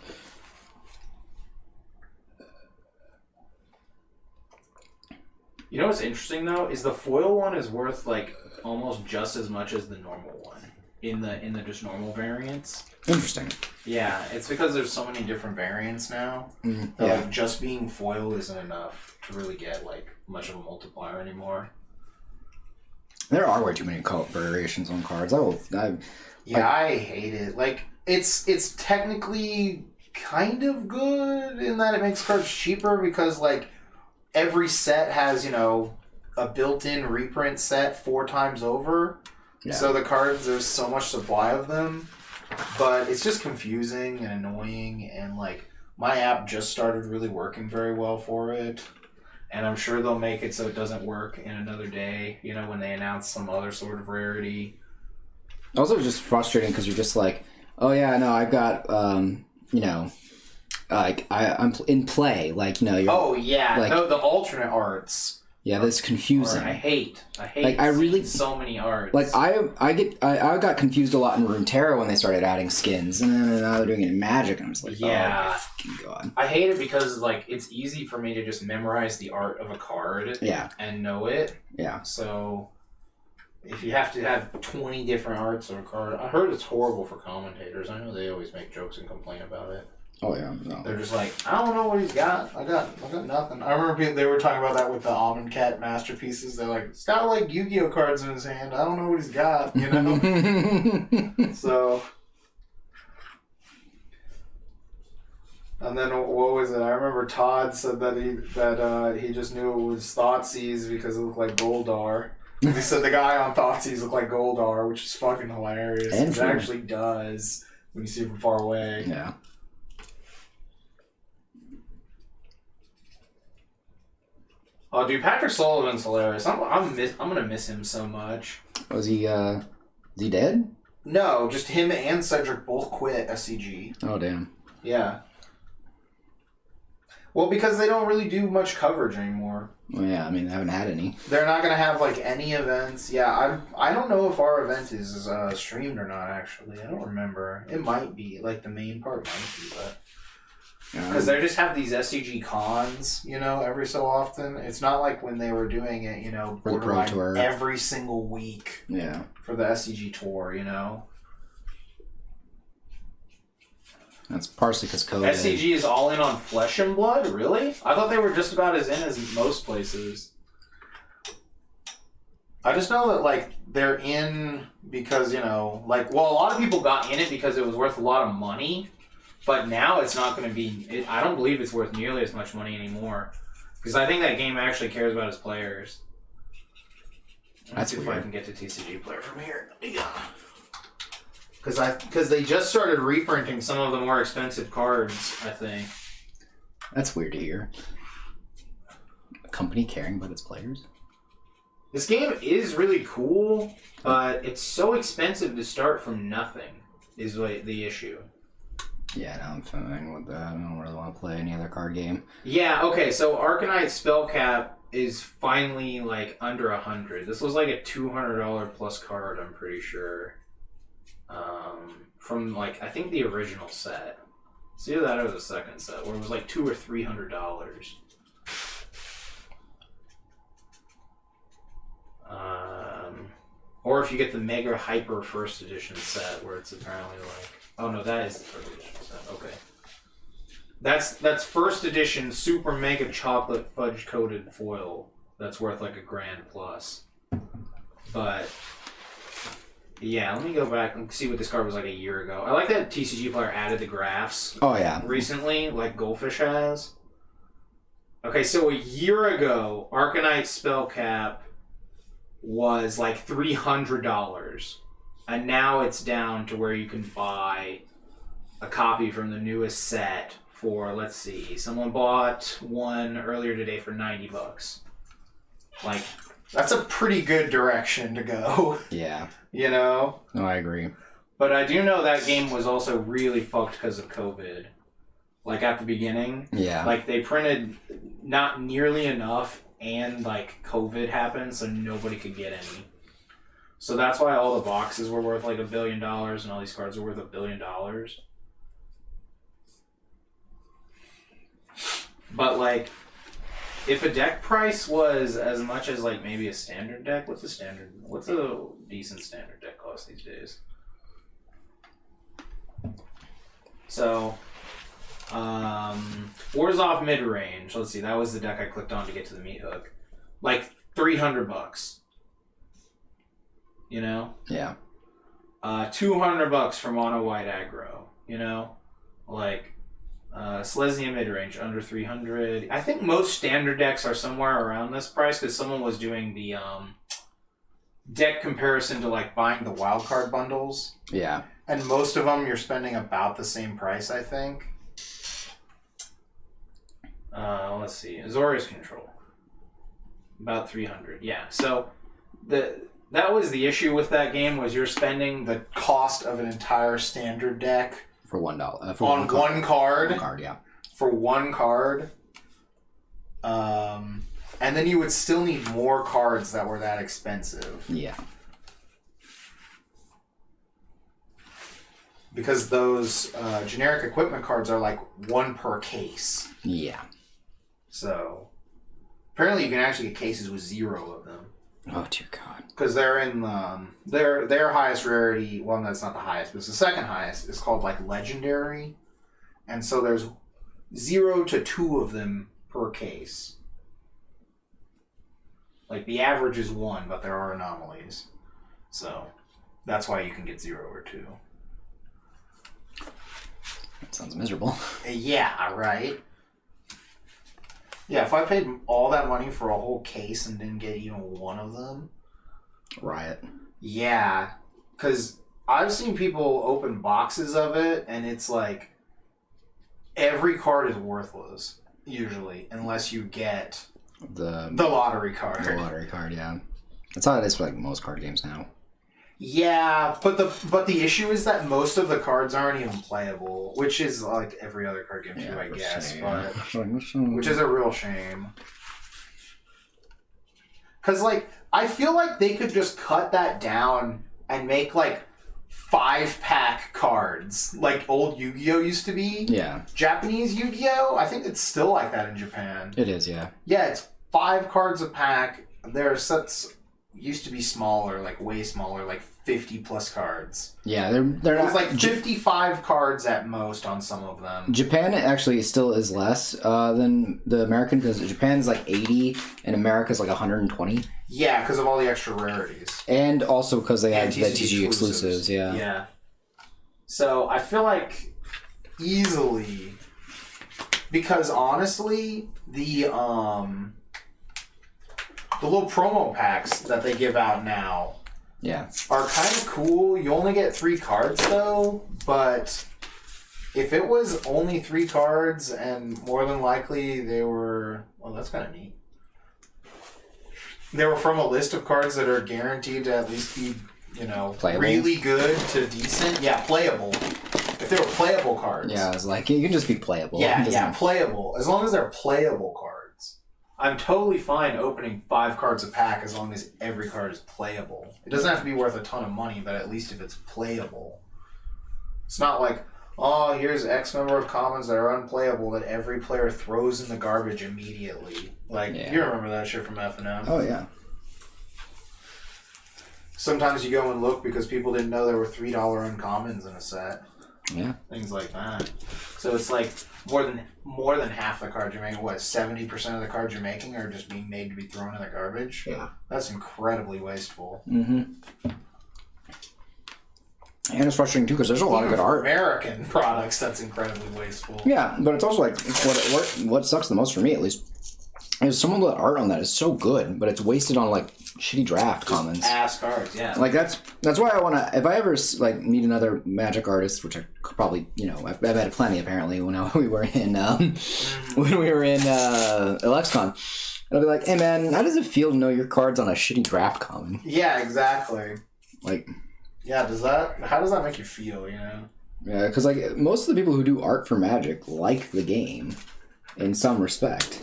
You know what's interesting though is the foil one is worth like almost just as much as the normal one in the just normal variants. Interesting. Yeah, it's because there's so many different variants now. Mm, That, yeah. like, just being foil isn't enough to really get like much of a multiplier anymore. There are way too many variations on cards. I hate it. Like it's technically kind of good in that it makes cards cheaper because like every set has, you know, a built-in reprint set 4 times over. Yeah. So the cards, there's so much supply of them. But it's just confusing and annoying, and like my app just started really working very well for it. And I'm sure they'll make it so it doesn't work in another day, you know, when they announce some other sort of rarity. Also, it's just frustrating because you're just like, oh yeah, no, I've got, you know, like I'm in play, like, you know, you're, Oh yeah, like, no, the alternate arts. yeah, that's confusing. I hate. Like, I really- seeing so many arts. Like I got confused a lot in Runeterra when they started adding skins, and then now they're doing it in Magic, and I was like, Yeah. oh my fucking god. I hate it because like it's easy for me to just memorize the art of a card Yeah, and know it. yeah. So if you have to have 20 different arts of a card, I heard it's horrible for commentators. I know they always make jokes and complain about it. Oh yeah. No. They're just like, I don't know what he's got. I got nothing. I remember they were talking about that with the Almond Cat masterpieces. They're like, it's got like Yu-Gi-Oh cards in his hand. I don't know what he's got, you know? So, and then what was it? I remember Todd said that he just knew it was Thoughtseize because it looked like Goldar. He said the guy on Thoughtseize looked like Goldar, which is fucking hilarious. And It true. actually does when you see it from far away. Yeah. Oh, dude, Patrick Sullivan's hilarious. I'm gonna miss him so much. Was he dead? No, just him and Cedric both quit SCG. Oh damn. Yeah. Well, because they don't really do much coverage anymore. Well, yeah. I mean, I haven't had any. They're not gonna have like any events. Yeah, I don't know if our event is streamed or not. Actually, I don't remember. It might be like the main part might be, but because they just have these SCG cons, you know, every so often. It's not like when they were doing it, you know, For the Pro borderline Tour. every single week Yeah. for the SCG tour, you know. That's partially because COVID. SCG is all in on Flesh and Blood, really? I thought they were just about as in as most places. I just know that, like, they're in because, you know, like, well, a lot of people got in it because it was worth a lot of money, but now it's not going to be, I don't believe it's worth nearly as much money anymore, because I think that game actually cares about its players. Let's That's see if weird. I can get to TCG player from here. Yeah. Because they just started reprinting some of the more expensive cards, I think. That's weird to hear. A company caring about its players. This game is really cool, but it's so expensive to start from nothing, is what the issue. Yeah, no, I'm fine with that. I don't really want to play any other card game. Yeah, okay, so Arcanite spell cap is finally, like, under 100. This was like a $200 plus card, I'm pretty sure. From, like, I think the original set. It's either that or the second set, where it was like $200 or $300. Or if you get the Mega Hyper First Edition set, where it's apparently like... Oh no, that is the first edition set. Okay. That's first edition super mega chocolate fudge coated foil. That's worth like $1,000 plus. But yeah, let me go back and see what this card was like a year ago. I like that TCG Player added the graphs. Oh yeah. Recently, like Goldfish has. Okay, so a year ago, Arcanite Spell Cap was like $300. And now it's down to where you can buy a copy from the newest set for, let's see, someone bought one earlier today for $90. Like, That's a pretty good direction to go. Yeah. You know? No, I agree. but I do know that game was also really fucked because of COVID. Like at the beginning. Yeah. Like they printed not nearly enough and like COVID happened so nobody could get any. So that's why all the boxes were worth like $1 billion and all these cards are worth $1 billion. But like, if a deck price was as much as like maybe a standard deck, what's a decent standard deck cost these days? So, Warzov mid-range. Let's see, that was the deck I clicked on to get to the meat hook. Like $300. You know? Yeah. $200 for mono white aggro. You know? Like, Selesnya mid-range, under 300. I think most standard decks are somewhere around this price because someone was doing the deck comparison to like Buying the wildcard bundles. Yeah. And most of them you're spending about the same price, I think. let's see, Azorius Control. About 300. Yeah. So that was the issue with that game was you're spending the Cost of an entire standard deck For $1. on one card. One card, yeah. For one card. And then you would still need more cards that were that expensive. Yeah. Because those generic equipment cards are like one per case. Yeah. So apparently you can actually get cases with 0 of them. Oh dear God. Because they're in their highest rarity. Well, that's not the highest, but it's the second highest. It's called like legendary, and so there's 0 to 2 of them per case. Like the average is 1, but there are anomalies, so that's why you can get 0 or 2. That sounds miserable. Yeah, right. Yeah, if I paid all that money for a whole case and didn't get even one of them. Riot. Yeah, because I've seen people open boxes of it, and it's like every card is worthless, usually, unless you get The lottery card. The lottery card, yeah. That's how it is for like most card games now. Yeah, but the issue is that most of the cards aren't even playable, which is like every other card game too, I guess. But which is a real shame. Because like I feel like they could just cut that down and make like 5-pack cards, like old Yu-Gi-Oh used to be. Yeah. Japanese Yu-Gi-Oh, I think it's still like that in Japan. It is, yeah. Yeah, it's 5 cards a pack. Their sets used to be smaller, like way smaller, like 50 plus cards. Yeah, they're It not was like 55 cards at most on some of them. Japan actually still is less than the American because Japan's like 80 and America's like 120. Yeah, because of all the extra rarities. And also because they have the TCG TG exclusives, yeah. Yeah. So I feel like Easily. Because honestly, the little promo packs that they give out now Yeah. are kind of cool. You only get 3 cards though, but if it was only 3 cards and more than likely they were, well, that's kind of neat. They were from a list of cards that are guaranteed to at least be, you know, Playable? really good to decent. Yeah, playable. If they were playable cards. Yeah, it's like, you can just be playable. It Yeah, doesn't- yeah, playable. As long as they're playable cards. I'm totally fine opening 5 cards a pack as long as every card is playable. It doesn't have to be worth a ton of money, but at least if it's playable. It's not like, oh, here's X number of commons that are unplayable that every player throws in the garbage immediately. Like, Yeah. you remember that shit from F&M. Oh, yeah. Sometimes you go and look because people didn't know there were $3 uncommons in a set. Yeah. Things like that. So it's like more than half the cards you're making. What, 70% of the cards you're making are just being made to be thrown in the garbage? Yeah. That's incredibly wasteful. Mm-hmm. And it's frustrating too because there's a lot of good art. American products, that's incredibly wasteful. Yeah, but it's also like what sucks the most for me, at least, is some of the art on that is so good, but it's wasted on like shitty draft commons. Ass cards, yeah. Like that's why I want to. If I ever like meet another Magic artist, which I could probably, I've had plenty apparently when we were in Alexcon, and I'll be like, hey man, how does it feel to know your cards on a shitty draft common? Yeah, exactly. Like. Yeah, how does that make you feel, Yeah, because like most of the people who do art for Magic like the game in some respect.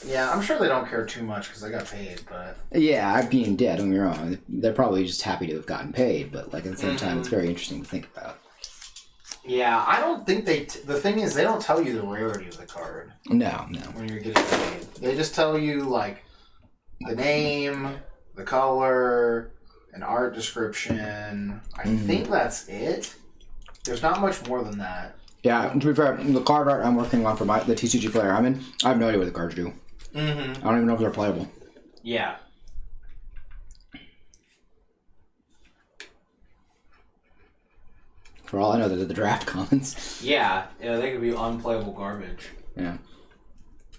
Yeah, I'm sure they don't care too much because they got paid, but... Yeah, I'm being dead, don't get me wrong. They're probably just happy to have gotten paid, but like at the same time, it's very interesting to think about. Yeah, I don't think the thing is, they don't tell you the rarity of the card. No. When you're getting paid. They just tell you, like, the name, the color... an art description. I think that's it. There's not much more than that. Yeah, to be fair, the card art I'm working on for the TCG player I'm in, I have no idea what the cards do. I don't even know if they're playable. Yeah. For all I know, they're the draft commons. Yeah, they could be unplayable garbage. Yeah.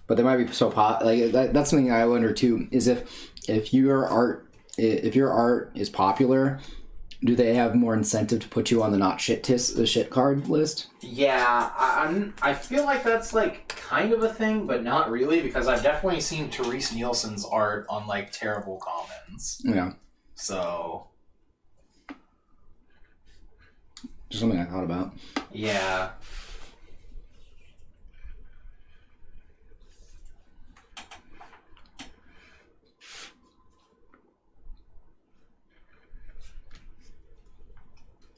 But they might be so that's something I wonder too, is if your art is popular, do they have more incentive to put you on the not shit the shit card list? Yeah, I feel like that's like kind of a thing, but not really, because I've definitely seen Therese Nielsen's art on like terrible commons. Yeah. So. Just something I thought about. Yeah.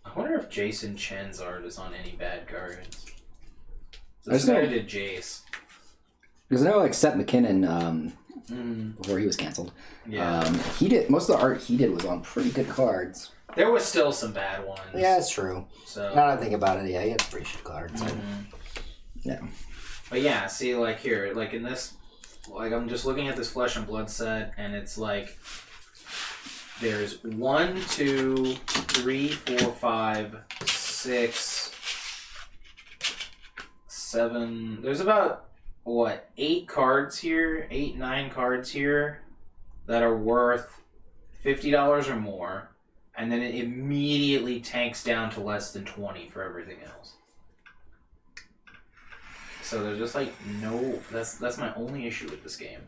I wonder if Jason Chen's art is on any bad cards. This guy did Jace. Because I know like Seth McKinnon, before he was canceled, he did most of the art he did was on pretty good cards. There was still some bad ones. Yeah, that's true. So now that I think about it, yeah, he had pretty shit cards. Yeah. But yeah, see, like here, like in this, like I'm just looking at this Flesh and Blood set, and it's like there's 1, 2, 3, 4, 5, 6, 7. There's about 8 cards here, 8, 9 cards here that are worth $50 or more, and then it immediately tanks down to less than 20 for everything else. So there's just like no. That's my only issue with this game.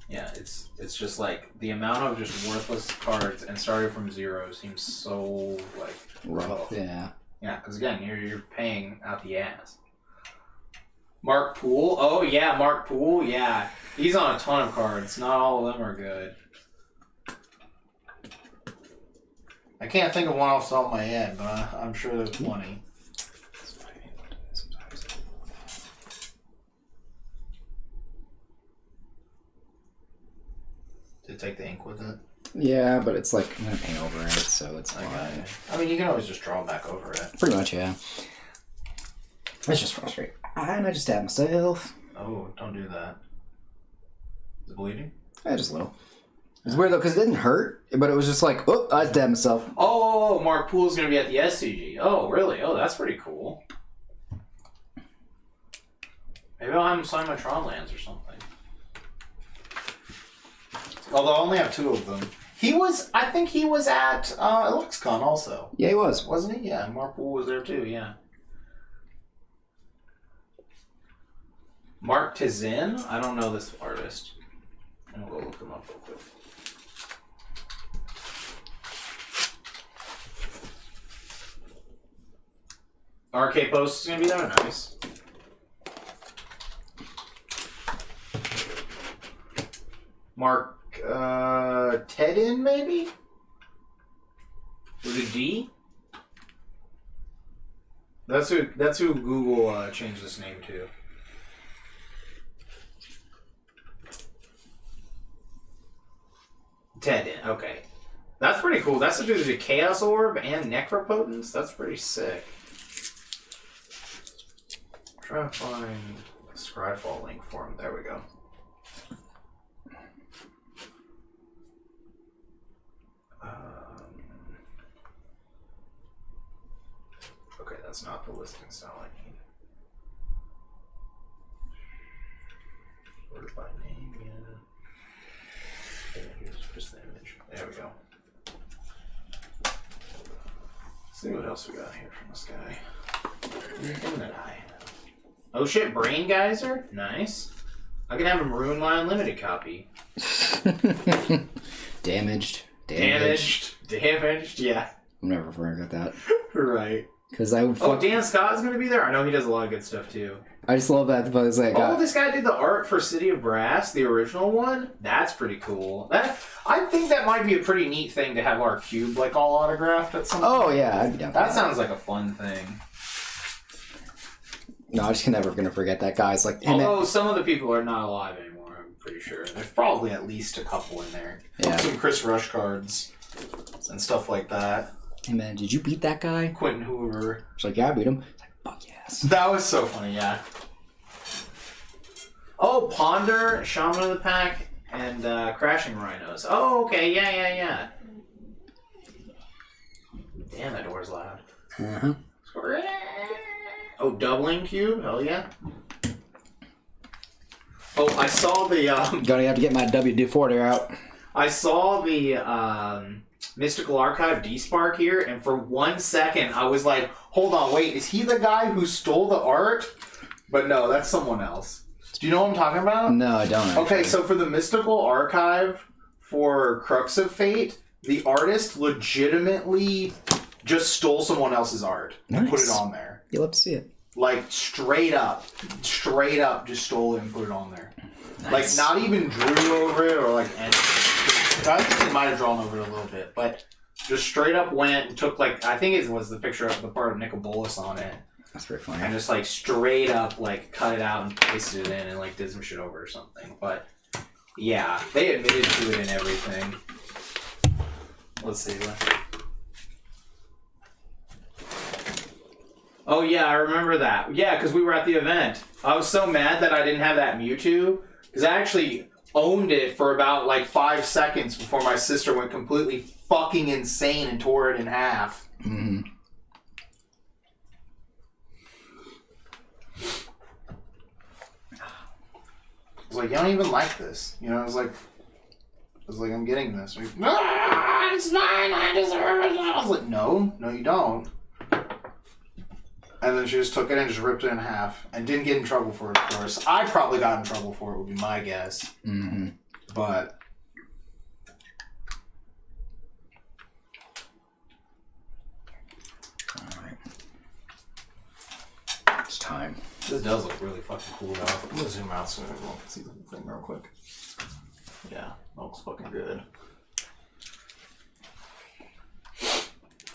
Yeah, it's just like the amount of just worthless cards and starting from 0 seems so like rough. Yeah. Yeah, because again, you're paying out the ass. Mark Poole. Oh yeah, Mark Poole. Yeah, he's on a ton of cards. Not all of them are good. I can't think of one off the top of my head, but I'm sure there's plenty. Did it take the ink with it? Yeah, but it's like I'm gonna paint over it, so it's fine. Okay. I mean, you can always just draw back over it. Pretty much, yeah. It's just frustrating. And I just stabbed myself. Oh, don't do that. Is it bleeding? Yeah, just a little. It's weird though, because it didn't hurt, but it was just like, oh, I stabbed myself. Oh, Mark Poole's gonna be at the SCG. Oh, really? Oh, that's pretty cool. Maybe I'll have him sign my Tron lands or something. Although I only have 2 of them. I think he was at EluxCon also. Yeah, he was. Wasn't he? Yeah, Mark Poole was there too, yeah. Mark Tizin? I don't know this artist. I'm gonna go look him up real quick. RK Post is gonna be there? Nice. Mark Tedin, maybe? With a D? That's who Google changed this name to. Ted. Okay. That's pretty cool. That's to do the Chaos Orb and Necropotence. That's pretty sick. I'm trying to find a Scryfall link for him. There we go. Okay, that's not the listing style I need. Sorted by name, yeah. Here's just the image. There we go. See what else we got here from this guy. Infinite Eye. Oh shit, Brain Geyser? Nice. I can have him ruin my unlimited copy. Damaged, yeah. I'm never forget that. Right. Because I would Dan Scott is going to be there? I know he does a lot of good stuff too. I just love that. But it's like, this guy did the art for City of Brass, the original one. That's pretty cool. I think that might be a pretty neat thing to have our cube like all autographed at some point. Oh yeah, I'd be down for that. Sounds like a fun thing. No, I'm just never gonna forget that guy. It's like, although some of the people are not alive anymore, I'm pretty sure. There's probably at least a couple in there. Yeah. Some Chris Rush cards and stuff like that. Hey man, did you beat that guy? Quentin Hoover. It's like, yeah, I beat him. It's like, fuck yes. That was so funny, yeah. Oh, Ponder, Shaman of the Pack, and Crashing Rhinos. Oh, okay, yeah. Damn, that door's loud. Uh-huh. Oh, Doubling Cube? Hell yeah. Oh, I saw the... Gonna have to get my WD-40 out. I saw the Mystical Archive D-Spark here, and for 1 second I was like, hold on, wait, is he the guy who stole the art? But no, that's someone else. Do you know what I'm talking about? No, I don't actually. Okay, so for the Mystical Archive for Crux of Fate, the artist legitimately just stole someone else's art and put it on there. You'll have to see it. Like, straight up just stole it and put it on there. Nice. Like, not even drew over it or like anything. I think he might have drawn over it a little bit, but just straight up went and took, like, I think it was the picture of the part of Nicobolus on it. That's pretty funny. And just, like, straight up, like, cut it out and pasted it in and, like, did some shit over or something. But, yeah, they admitted to it and everything. Let's see. Oh, yeah, I remember that. Yeah, because we were at the event. I was so mad that I didn't have that Mewtwo, because I actually owned it for about, like, 5 seconds before my sister went completely fucking insane and tore it in half. Mm-hmm. I was like, you don't even like this. You know, I was like, I'm getting this. Like, no, it's mine, I deserve it. I was like, no, you don't. And then she just took it and just ripped it in half. And didn't get in trouble for it, of course. I probably got in trouble for it, would be my guess. Mm-hmm. But... Alright. It's time. This does look really fucking cool, though. I'm gonna zoom out so everyone can see the thing real quick. Yeah, that looks fucking good.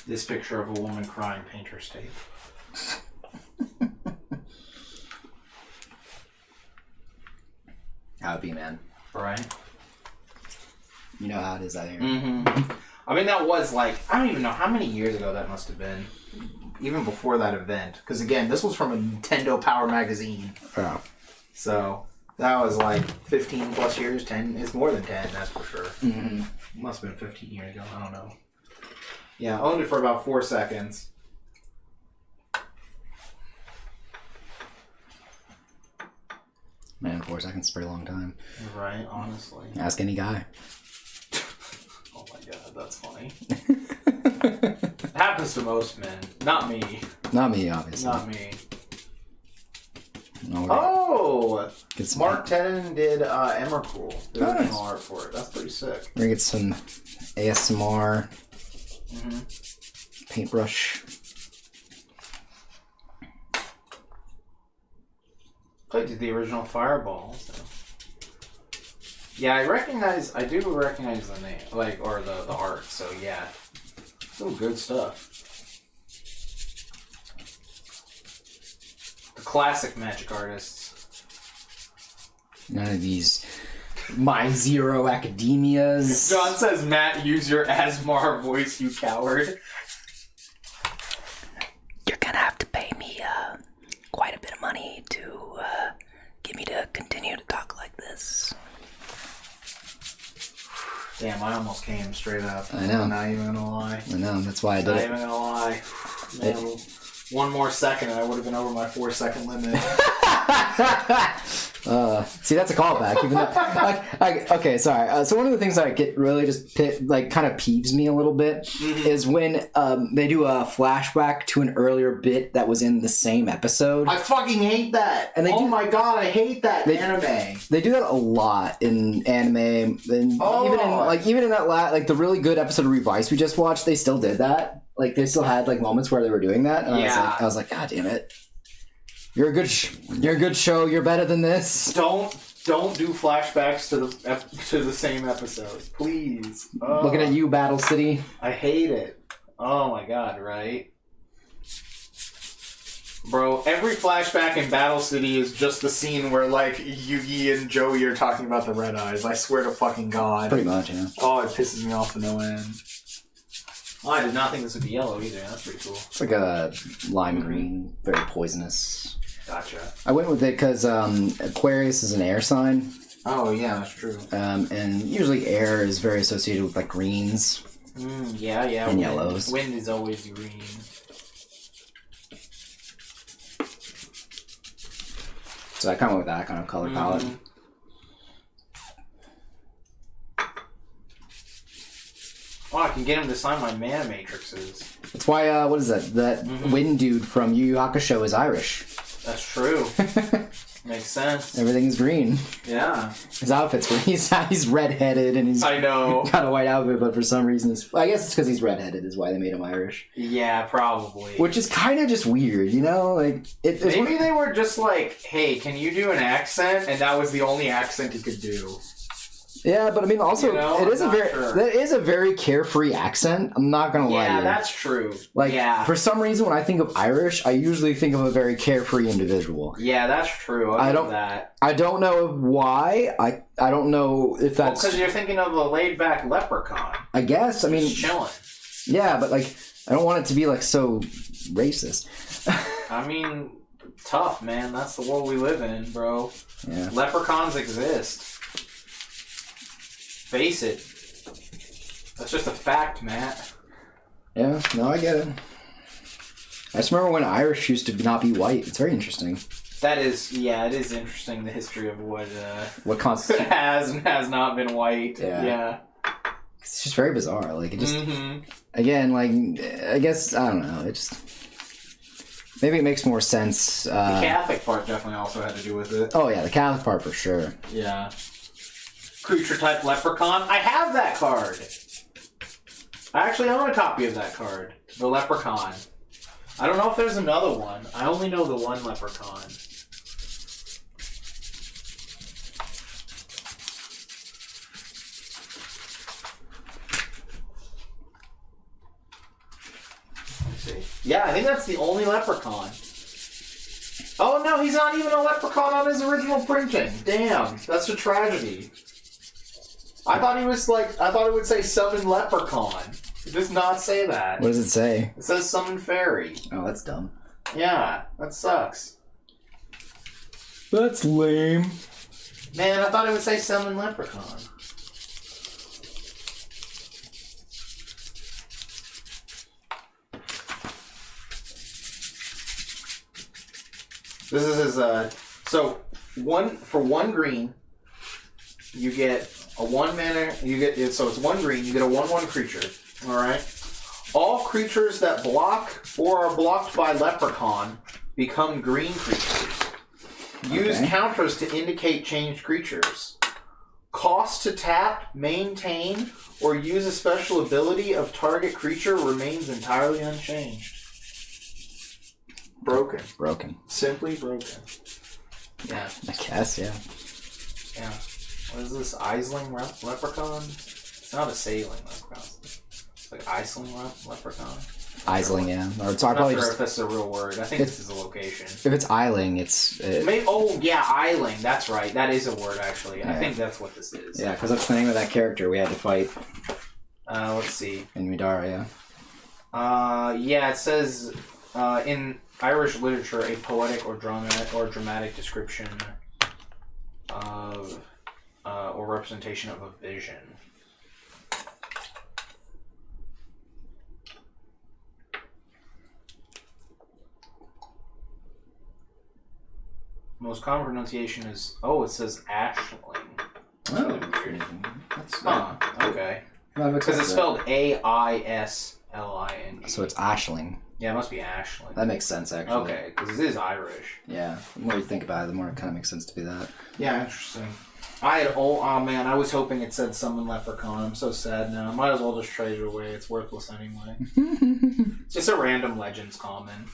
This picture of a woman crying painter's tape. How it be, man. Right? You know how it is out here. Mm-hmm. I mean, that was like, I don't even know how many years ago that must have been. Even before that event. Because again, this was from a Nintendo Power magazine. Oh. So, that was like 15 plus years, 10. It's more than 10, that's for sure. Mm-hmm. Must have been 15 years ago, I don't know. Yeah, I owned it for about 4 seconds. Man, 4 seconds is a pretty long time. Right, honestly. Ask any guy. Oh my god, that's funny. Happens to most men. Not me. Not me, obviously. Not me. No, Oh! get some, Mark Tedden did Emrakul. The Nice. original art for it. That's pretty sick. we're gonna get some ASMR Mm-hmm. paintbrush. Played the original Fireball. So. Yeah, I do recognize the name, like, or the art, so yeah. Some good stuff. Classic magic artists. None of these My Zero Academias. John says, Matt, use your Asmar voice, you coward. You're gonna have to pay me quite a bit of money to get me to continue to talk like this. Damn, I almost came straight up. I know. I'm not even gonna lie. I know, that's why I did Not it. even gonna lie. Man, one more second and I would have been over my 4-second limit. See, that's a callback. Even though, okay, sorry. So one of the things that I get really just kind of peeves me a little bit is when they do a flashback to an earlier bit that was in the same episode. I fucking hate that. And my god, I hate that anime. They do that a lot in anime, and even in that the really good episode of Revice we just watched, they still did that. Like they still had like moments where they were doing that, and I was like, God damn it. You're a good show. You're better than this. Don't do flashbacks to the same episode, please. Looking at you, Battle City. I hate it. Oh my god, right? Bro, every flashback in Battle City is just the scene where like Yugi and Joey are talking about the red eyes. I swear to fucking god. Pretty much, yeah. Oh, it pisses me off to no end. Oh, I did not think this would be yellow either. That's pretty cool. It's like a lime green, very poisonous. Gotcha. I went with it because Aquarius is an air sign. Oh, yeah, that's true. And usually air is very associated with like greens. Yeah. And yellows. Wind is always green. So I kind of went with that kind of color palette. Oh, I can get him to sign my mana matrices. That's why, what is that? That wind dude from Yu Yu Hakusho is Irish. That's true. Makes sense. Everything's green. Yeah. His outfit's green. He's redheaded and he's I know. got a white outfit, but for some reason, I guess it's because he's redheaded is why they made him Irish. Yeah, probably. Which is kind of just weird, you know? Like maybe they were just like, hey, can you do an accent? And that was the only accent he could do. Yeah, but I mean, also, that is a very carefree accent. I'm not gonna lie to you. Yeah, that's true. Like, for some reason, when I think of Irish, I usually think of a very carefree individual. Yeah, that's true. I don't know why. I don't know if that's because you're thinking of a laid-back leprechaun. I guess. I mean, just chilling. Yeah, but like, I don't want it to be like so racist. I mean, tough, man. That's the world we live in, bro. Yeah. Leprechauns exist. Face it. That's just a fact, Matt. Yeah, no, I get it. I just remember when Irish used to not be white. It's very interesting. That is, it is interesting, the history of what constitutes has and has not been white. Yeah. It's just very bizarre. Like, it just, again, like, I guess, I don't know. It just, maybe it makes more sense. The Catholic part definitely also had to do with it. Oh, yeah, the Catholic part for sure. Yeah. Creature type leprechaun. I have that card. I actually own a copy of that card. The leprechaun. I don't know if there's another one. I only know the one leprechaun. Let's see. Yeah, I think that's the only leprechaun. Oh no, he's not even a leprechaun on his original printing. Damn, that's a tragedy. I thought it would say summon leprechaun. It does not say that. What does it say? It says summon fairy. Oh, that's dumb. Yeah, that sucks. That's lame. Man, I thought it would say summon leprechaun. This is his, so, for one green, you get a 1 mana, so it's 1 green, you get a 1/1 creature, alright? All creatures that block or are blocked by Leprechaun become green creatures. Use counters to indicate changed creatures. Cost to tap, maintain, or use a special ability of target creature remains entirely unchanged. Broken. Simply broken. Yeah. I guess, yeah. Yeah. What is this? Aisling leprechaun? It's not a sailing leprechaun. It's like Aisling leprechaun. Isling, yeah. Or it's I'm not probably sure just if that's a real word. I think this is a location. if it's Isling, it's Oh yeah, Isling. That's right. That is a word actually. Yeah. I think that's what this is. yeah, because that's the name of that character we had to fight Let's see. in Midara. Yeah, it says in Irish literature a poetic or dramatic description of or representation of a vision. Most common pronunciation is it says Ashling. That's really weird. Okay. Because it's spelled Aisling. So it's Ashling. Yeah, it must be Ashling. That makes sense, actually. Okay, because it is Irish. Yeah. The more you think about it, the more it kind of makes sense to be that. Yeah, interesting. Oh man, I was hoping it said summon leprechaun. I'm so sad now. Might as well just trade it away. It's worthless anyway. It's just a random Legends common.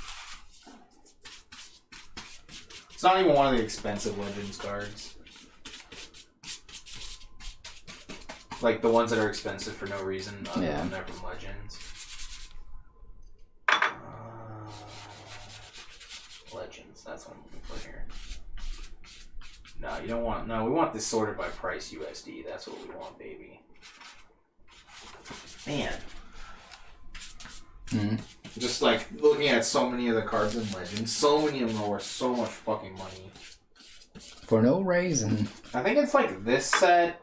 It's not even one of the expensive Legends cards. Like the ones that are expensive for no reason other than they're from Legends. Legends, that's what I'm looking for here. No, you don't want... No, we want this sorted by price USD. That's what we want, baby. Man. Mm-hmm. Just like looking at so many of the cards in Legends, so many of them are worth so much fucking money. For no reason. I think it's like this set.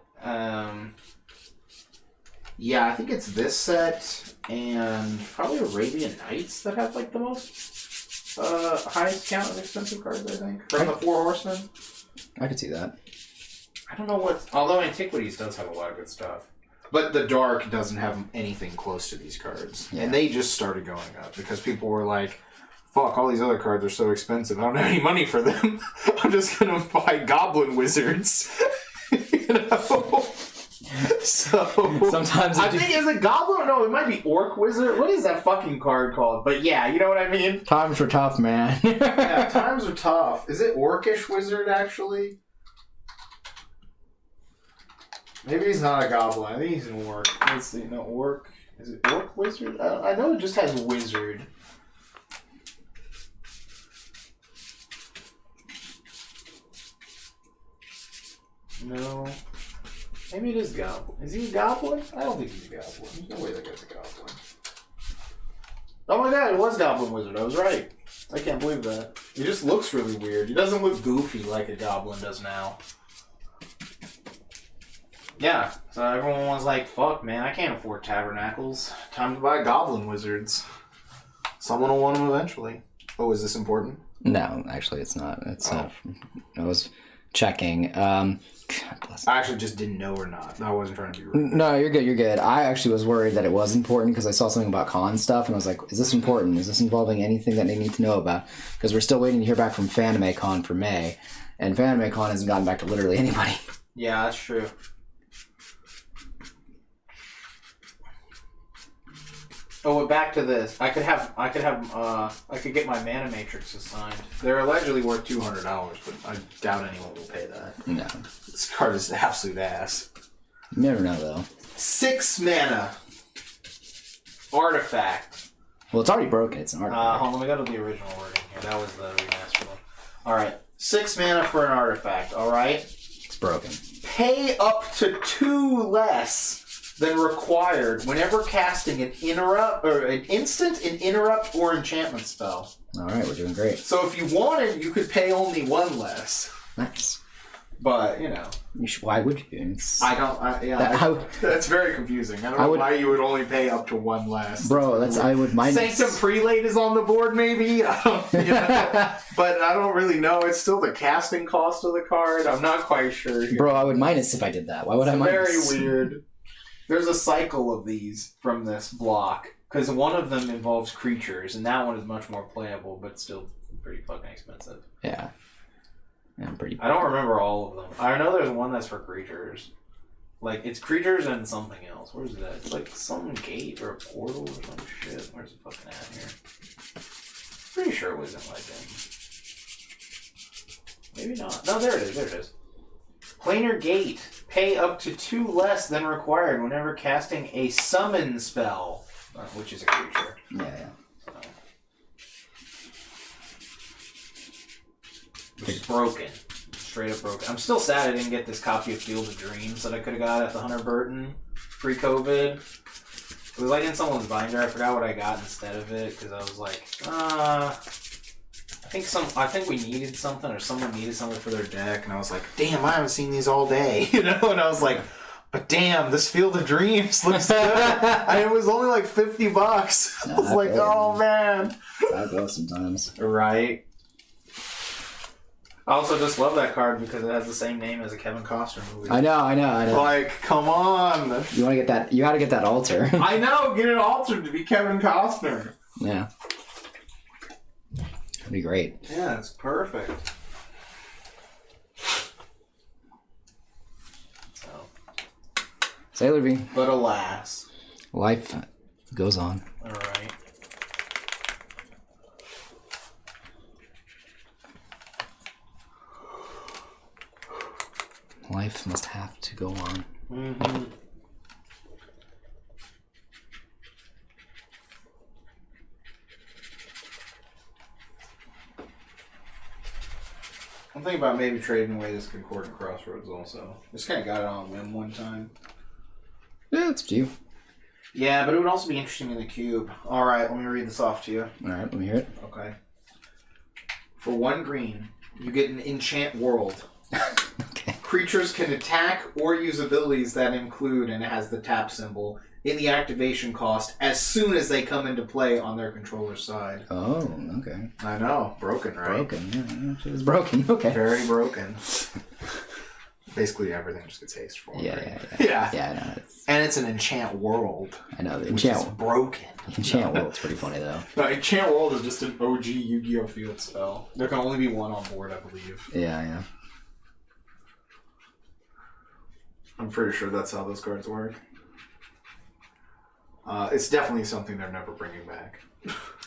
Yeah, I think it's this set and probably Arabian Nights that have like the most highest count of expensive cards, I think. From the Four Horsemen. I could see that. I don't know what... Although Antiquities does have a lot of good stuff. But the Dark doesn't have anything close to these cards. Yeah. And they just started going up because people were like, fuck, all these other cards are so expensive. I don't have any money for them. I'm just going to buy Goblin Wizards. You know? So... Sometimes... I think, is it Goblin? No, it might be Orc Wizard. What is that fucking card called? But yeah, you know what I mean? Times are tough, man. Yeah, times are tough. Is it Orcish Wizard, actually? Maybe he's not a goblin. I think he's an orc. Let's see. No, orc. Is it Orc Wizard? I know it just has Wizard. No. Maybe it is Goblin. Is he a Goblin? I don't think he's a Goblin. There's no way that guy's a Goblin. Oh my god, it was Goblin Wizard. I was right. I can't believe that. He just looks really weird. He doesn't look goofy like a Goblin does now. Yeah, so everyone was like, fuck, man, I can't afford tabernacles. Time to buy Goblin Wizards. Someone will want them eventually. Oh, is this important? No, actually, it's not. It's not. I was checking. God bless. I actually just didn't know or not. I wasn't trying to be rude. No, you're good. You're good. I actually was worried that it was important because I saw something about con stuff, and I was like, "Is this important? Is this involving anything that they need to know about?" Because we're still waiting to hear back from Con for May, and Con hasn't gotten back to literally anybody. Yeah, that's true. Oh, but back to this. I could get my mana matrices signed. They're allegedly worth $200, but I doubt anyone will pay that. No. This card is absolute ass. You never know, though. 6 mana. Artifact. Well, it's already broken. It's an artifact. Hold on, we go to the original wording here. That was the remastered one. Alright. 6 mana for an artifact, alright? It's broken. Pay up to 2 less than required whenever casting an instant, an interrupt, or enchantment spell. Alright, we're doing great. So if you wanted, you could pay only 1 less. Nice. But, you know. Why would you? That's very confusing. I don't know why you would only pay up to 1 less. Bro, I would minus... Sanctum Prelate is on the board, maybe? But I don't really know. It's still the casting cost of the card. I'm not quite sure here. Bro, I would minus if I did that. Why would I minus? Very weird. There's a cycle of these from this block. Because one of them involves creatures, and that one is much more playable, but still pretty fucking expensive. Yeah. I don't remember all of them. I know there's one that's for creatures. Like, it's creatures and something else. Where's that? It's like some gate or a portal or some shit. Where's it fucking at here? Pretty sure it was in Legend. Maybe not. No, there it is. There it is. Planar Gate. Pay up to 2 less than required whenever casting a summon spell. which is a creature. Yeah. Which is broken. Straight up broken. I'm still sad I didn't get this copy of Field of Dreams that I could have got at the Hunter Burton pre-COVID. It was like in someone's binder. I forgot what I got instead of it because I was like, I think we needed something or someone needed something for their deck, and I was like, damn, I haven't seen these all day, you know. And I was like, but damn, this Field of Dreams looks good. And it was only like $50. I was like, oh man, that goes sometimes. Right. I also just love that card because it has the same name as a Kevin Costner movie. I know. Like, come on. You want to get that? You got to get that altar. I know. Get it altered to be Kevin Costner. Yeah. That'd be great. Yeah, it's perfect. So. Sailor V. But alas. Life goes on. All right. Life must have to go on. Mm-hmm. I'm thinking about maybe trading away this Concordant Crossroads also. Just kind of got it on a whim one time. Yeah, it's up to you. Yeah, but it would also be interesting in the cube. Alright, let me read this off to you. Alright, let me hear it. Okay. For 1 green, you get an Enchant World. Okay. Creatures can attack or use abilities that include, and it has the tap symbol, in the activation cost as soon as they come into play on their controller's side. Oh, okay. I know. Broken, right? Broken, yeah. It was broken. Okay. Very broken. Basically, everything just gets haste for 1 green. Yeah, I know. And it's an Enchant World. I know. The Which is Enchant broken. Enchant World's pretty funny, though. No, Enchant World is just an OG Yu-Gi-Oh! Field spell. There can only be 1 on board, I believe. Yeah. I'm pretty sure that's how those cards work. It's definitely something they're never bringing back.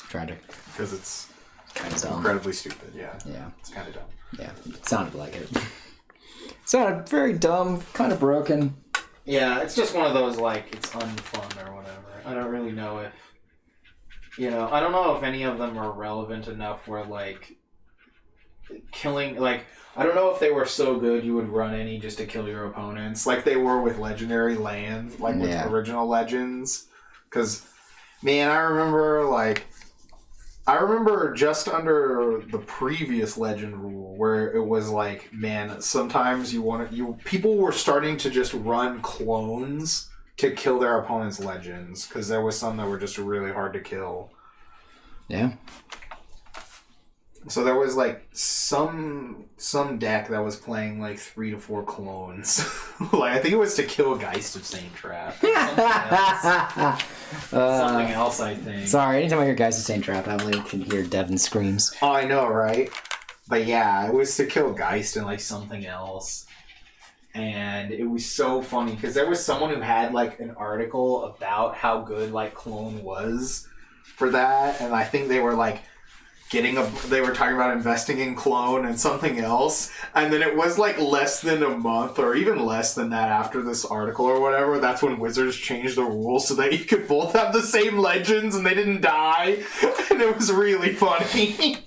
Tragic. Because it's Kind of dumb. incredibly stupid, yeah. Yeah. It's kind of dumb. Yeah. It sounded like it. Sounded very dumb, kind of broken. Yeah, it's just one of those, like, it's unfun or whatever. I don't really know if... I don't know if any of them are relevant enough where, like, killing... Like, I don't know if they were so good you would run any just to kill your opponents, like they were with Legendary Lands, like with original Legends. Because, man, I remember just under the previous Legend rule where it was like, man, sometimes people were starting to just run clones to kill their opponent's Legends because there was some that were just really hard to kill. Yeah. So there was like some deck that was playing like 3 to 4 clones. Like I think it was to kill Geist of Saint Trap. Something else, I think. Sorry, anytime I hear Geist of Saint Trap, I only can hear Devin screams. Oh, I know, right? But yeah, it was to kill Geist and like something else. And it was so funny because there was someone who had like an article about how good like clone was for that, and I think they were like they were talking about investing in clone and something else, and then it was like less than a month or even less than that after this article or whatever, that's when Wizards changed the rules so that you could both have the same Legends and they didn't die, and it was really funny.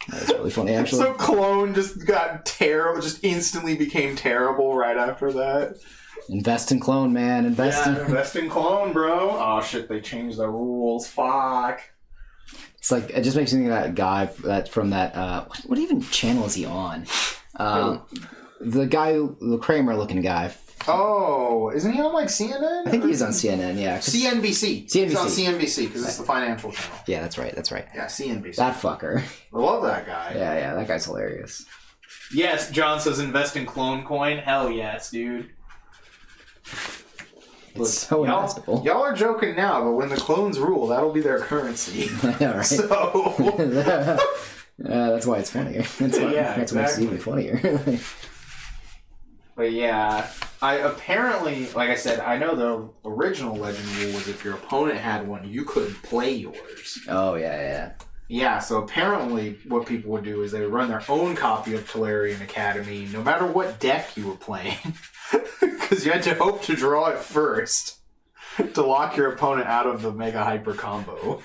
That was really funny, actually. So clone just got terrible, just instantly became terrible right after that. Invest in clone, man. Invest in clone, bro. Oh shit, they changed the rules. Fuck. It's like, it just makes me think of that guy from that, what even channel is he on? The guy, the Kramer looking guy. Oh, isn't he on like CNN? I think he's on CNN, yeah. CNBC. He's on CNBC because it's the financial channel. Yeah, that's right. Yeah, CNBC. That fucker. I love that guy. Yeah, that guy's hilarious. Yes, John says invest in clone coin. Hell yes, dude. It's so investable. Y'all are joking now, but when the clones rule, that'll be their currency. I know, right? So... that's why it's funnier. That's what makes it even funnier. But yeah, I apparently, like I said, I know the original Legend rule was if your opponent had one, you couldn't play yours. Oh, yeah. Yeah, so apparently what people would do is they would run their own copy of Tolarian Academy, no matter what deck you were playing. Because you had to hope to draw it first. to lock your opponent out of the Mega Hyper combo.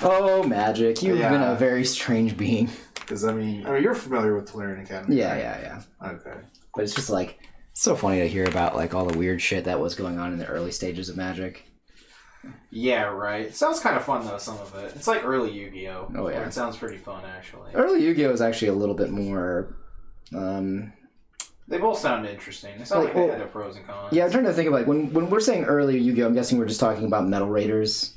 Oh, Magic, you've Yeah. been a very strange being. Because, I mean, you're familiar with Tolarian Academy. Yeah. Okay. But it's just like, it's so funny to hear about like all the weird shit that was going on in the early stages of Magic. Yeah, right. It sounds kind of fun, though, some of it. It's like early Yu-Gi-Oh! Oh, yeah. It sounds pretty fun, actually. Early Yu-Gi-Oh! Is actually a little bit more... They both sound interesting. They sound like they had their pros and cons. Yeah, I'm trying to think of like, when we're saying early Yu-Gi-Oh! I'm guessing we're just talking about Metal Raiders.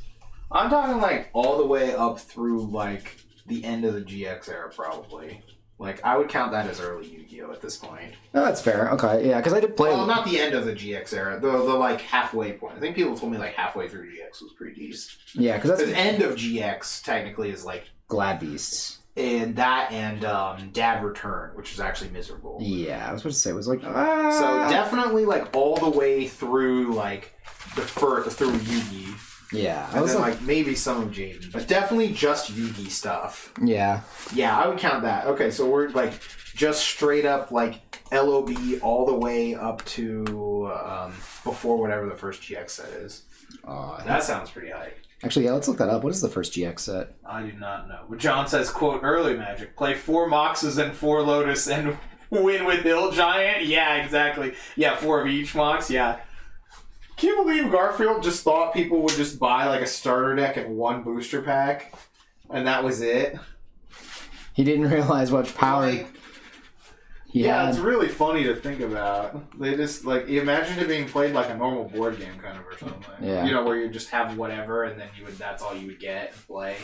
I'm talking like all the way up through like the end of the GX era, probably. Like, I would count that as early Yu-Gi-Oh! At this point. Oh, that's fair. Okay, yeah, because I did play... Well, not the end of the GX era. The like halfway point. I think people told me like halfway through GX was pretty decent. Yeah, because that's... The end of GX technically is like... Glad Beasts. And that and Dad Return, which is actually miserable. Yeah, I was supposed to say, it was like... So definitely like all the way through like the first... through Yugi. Yeah. And then like maybe some of Jaden. But definitely just Yugi stuff. Yeah. Yeah, I would count that. Okay, so we're like just straight up like LOB all the way up to before whatever the first GX set is. That sounds pretty high. Actually, yeah, let's look that up. What is the first GX set? I do not know. But John says, quote, early Magic. Play 4 Moxes and 4 Lotus and win with Hill Giant? Yeah, exactly. Yeah, 4 of each Mox, yeah. Can you believe Garfield just thought people would just buy like a starter deck and 1 booster pack? And that was it? He didn't realize much power Like, he yeah, had. it's really funny to think about. They just, like, imagine it being played like a normal board game kind of or something. Yeah. You know, where you just have whatever and then that's all you would get and play.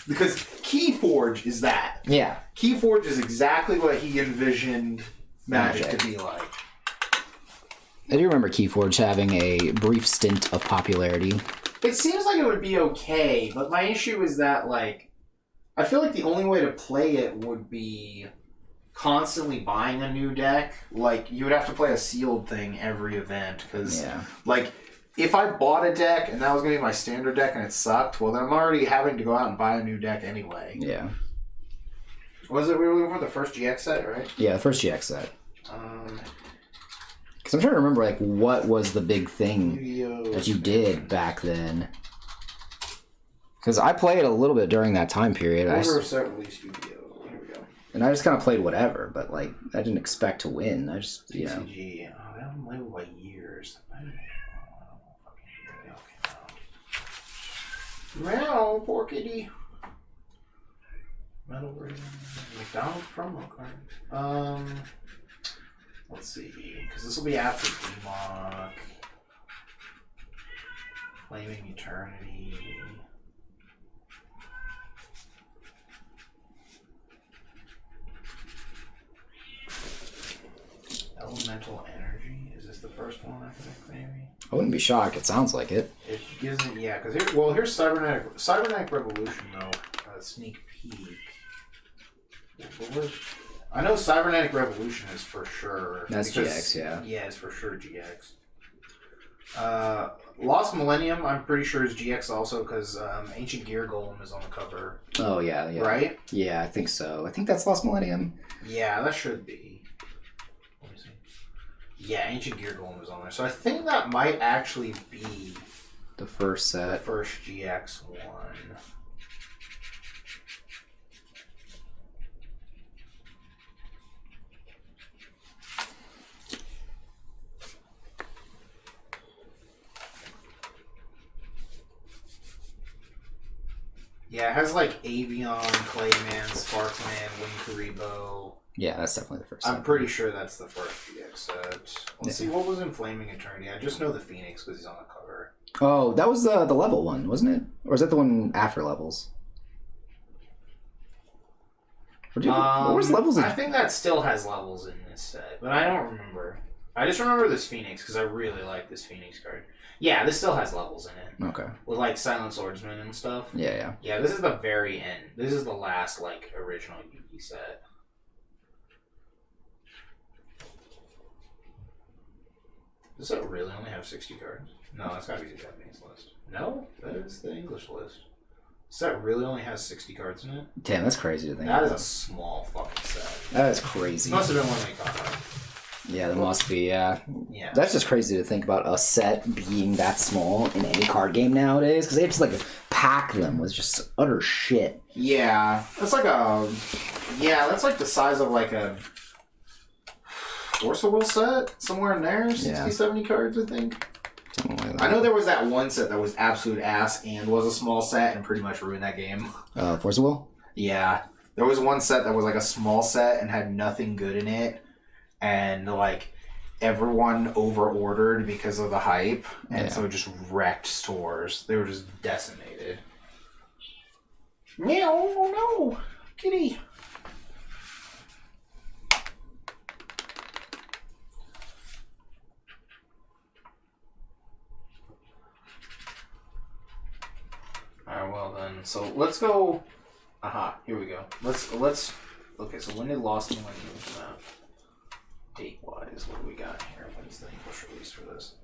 Because Keyforge is that. Yeah. Keyforge is exactly what he envisioned Magic to be like. I do remember Keyforge having a brief stint of popularity. It seems like it would be okay, but my issue is that, like, I feel like the only way to play it would be constantly buying a new deck. Like, you would have to play a sealed thing every event, because, like, if I bought a deck and that was going to be my standard deck and it sucked, well, then I'm already having to go out and buy a new deck anyway. Yeah. Was it we were looking for the first GX set, right? Yeah, the first GX set. Because I'm trying to remember, like, what was the big thing that you did back then? Because I played a little bit during that time period. Set release Yu-Gi-Oh! Here we go. And I just kind of played whatever, but, like, I didn't expect to win. I just, you know. TCG. Oh, that one labeled by years. Meow, poor kitty. Metal Raven. McDonald's promo card. Let's see, because this will be after D-Mock. Flaming Eternity. Elemental Energy. Is this the first one, I think, maybe? I wouldn't be shocked. It sounds like it. It isn't, yeah, because here's Cybernetic Revolution, though. Sneak peek. I know Cybernetic Revolution is for sure. That's GX, yeah. Yeah, it's for sure GX. Lost Millennium, I'm pretty sure is GX also, because Ancient Gear Golem is on the cover. Oh, yeah. Right? Yeah, I think so. I think that's Lost Millennium. Yeah, that should be. Let me see. Yeah, Ancient Gear Golem is on there. So I think that might actually be the first set. The first GX one. Yeah, it has like Avion, Clayman, Sparkman, Winkaribo. Yeah, that's definitely the first set. I'm pretty sure that's the first GX set. Let's see, what was in Flaming Eternity? I just know the Phoenix because he's on the cover. Oh, that was the level one, wasn't it? Or is that the one after levels? What was levels? I think that still has levels in this set, but I don't remember. I just remember this Phoenix because I really like this Phoenix card. Yeah, this still has levels in it. Okay. With like Silent Swordsman and stuff. Yeah. Yeah, this is the very end. This is the last like original Yugi set. Does that really only have 60 cards? No, that's gotta be the Japanese list. No, that is the English list. Does that really only has 60 cards in it? Damn, that's crazy to think That about. is a small fucking set. That is crazy. This must have been one they caught. Yeah, there must be, yeah. Yeah. That's just crazy to think about a set being that small in any card game nowadays, because they just like pack them with just utter shit. Yeah, that's like that's like the size of like a Force of Will set, somewhere in there, 60, 70 cards, I think. Something like that. I know there was that one set that was absolute ass and was a small set and pretty much ruined that game. Force of Will? Yeah. There was one set that was like a small set and had nothing good in it. And like everyone over-ordered because of the hype. And so it just wrecked stores. They were just decimated. Meow, oh no! Kitty! Alright, well then, so let's go. Aha, here we go. Let's. Okay, so when did Lost and When come out? Date wise, what do we got here? When's the English release for this?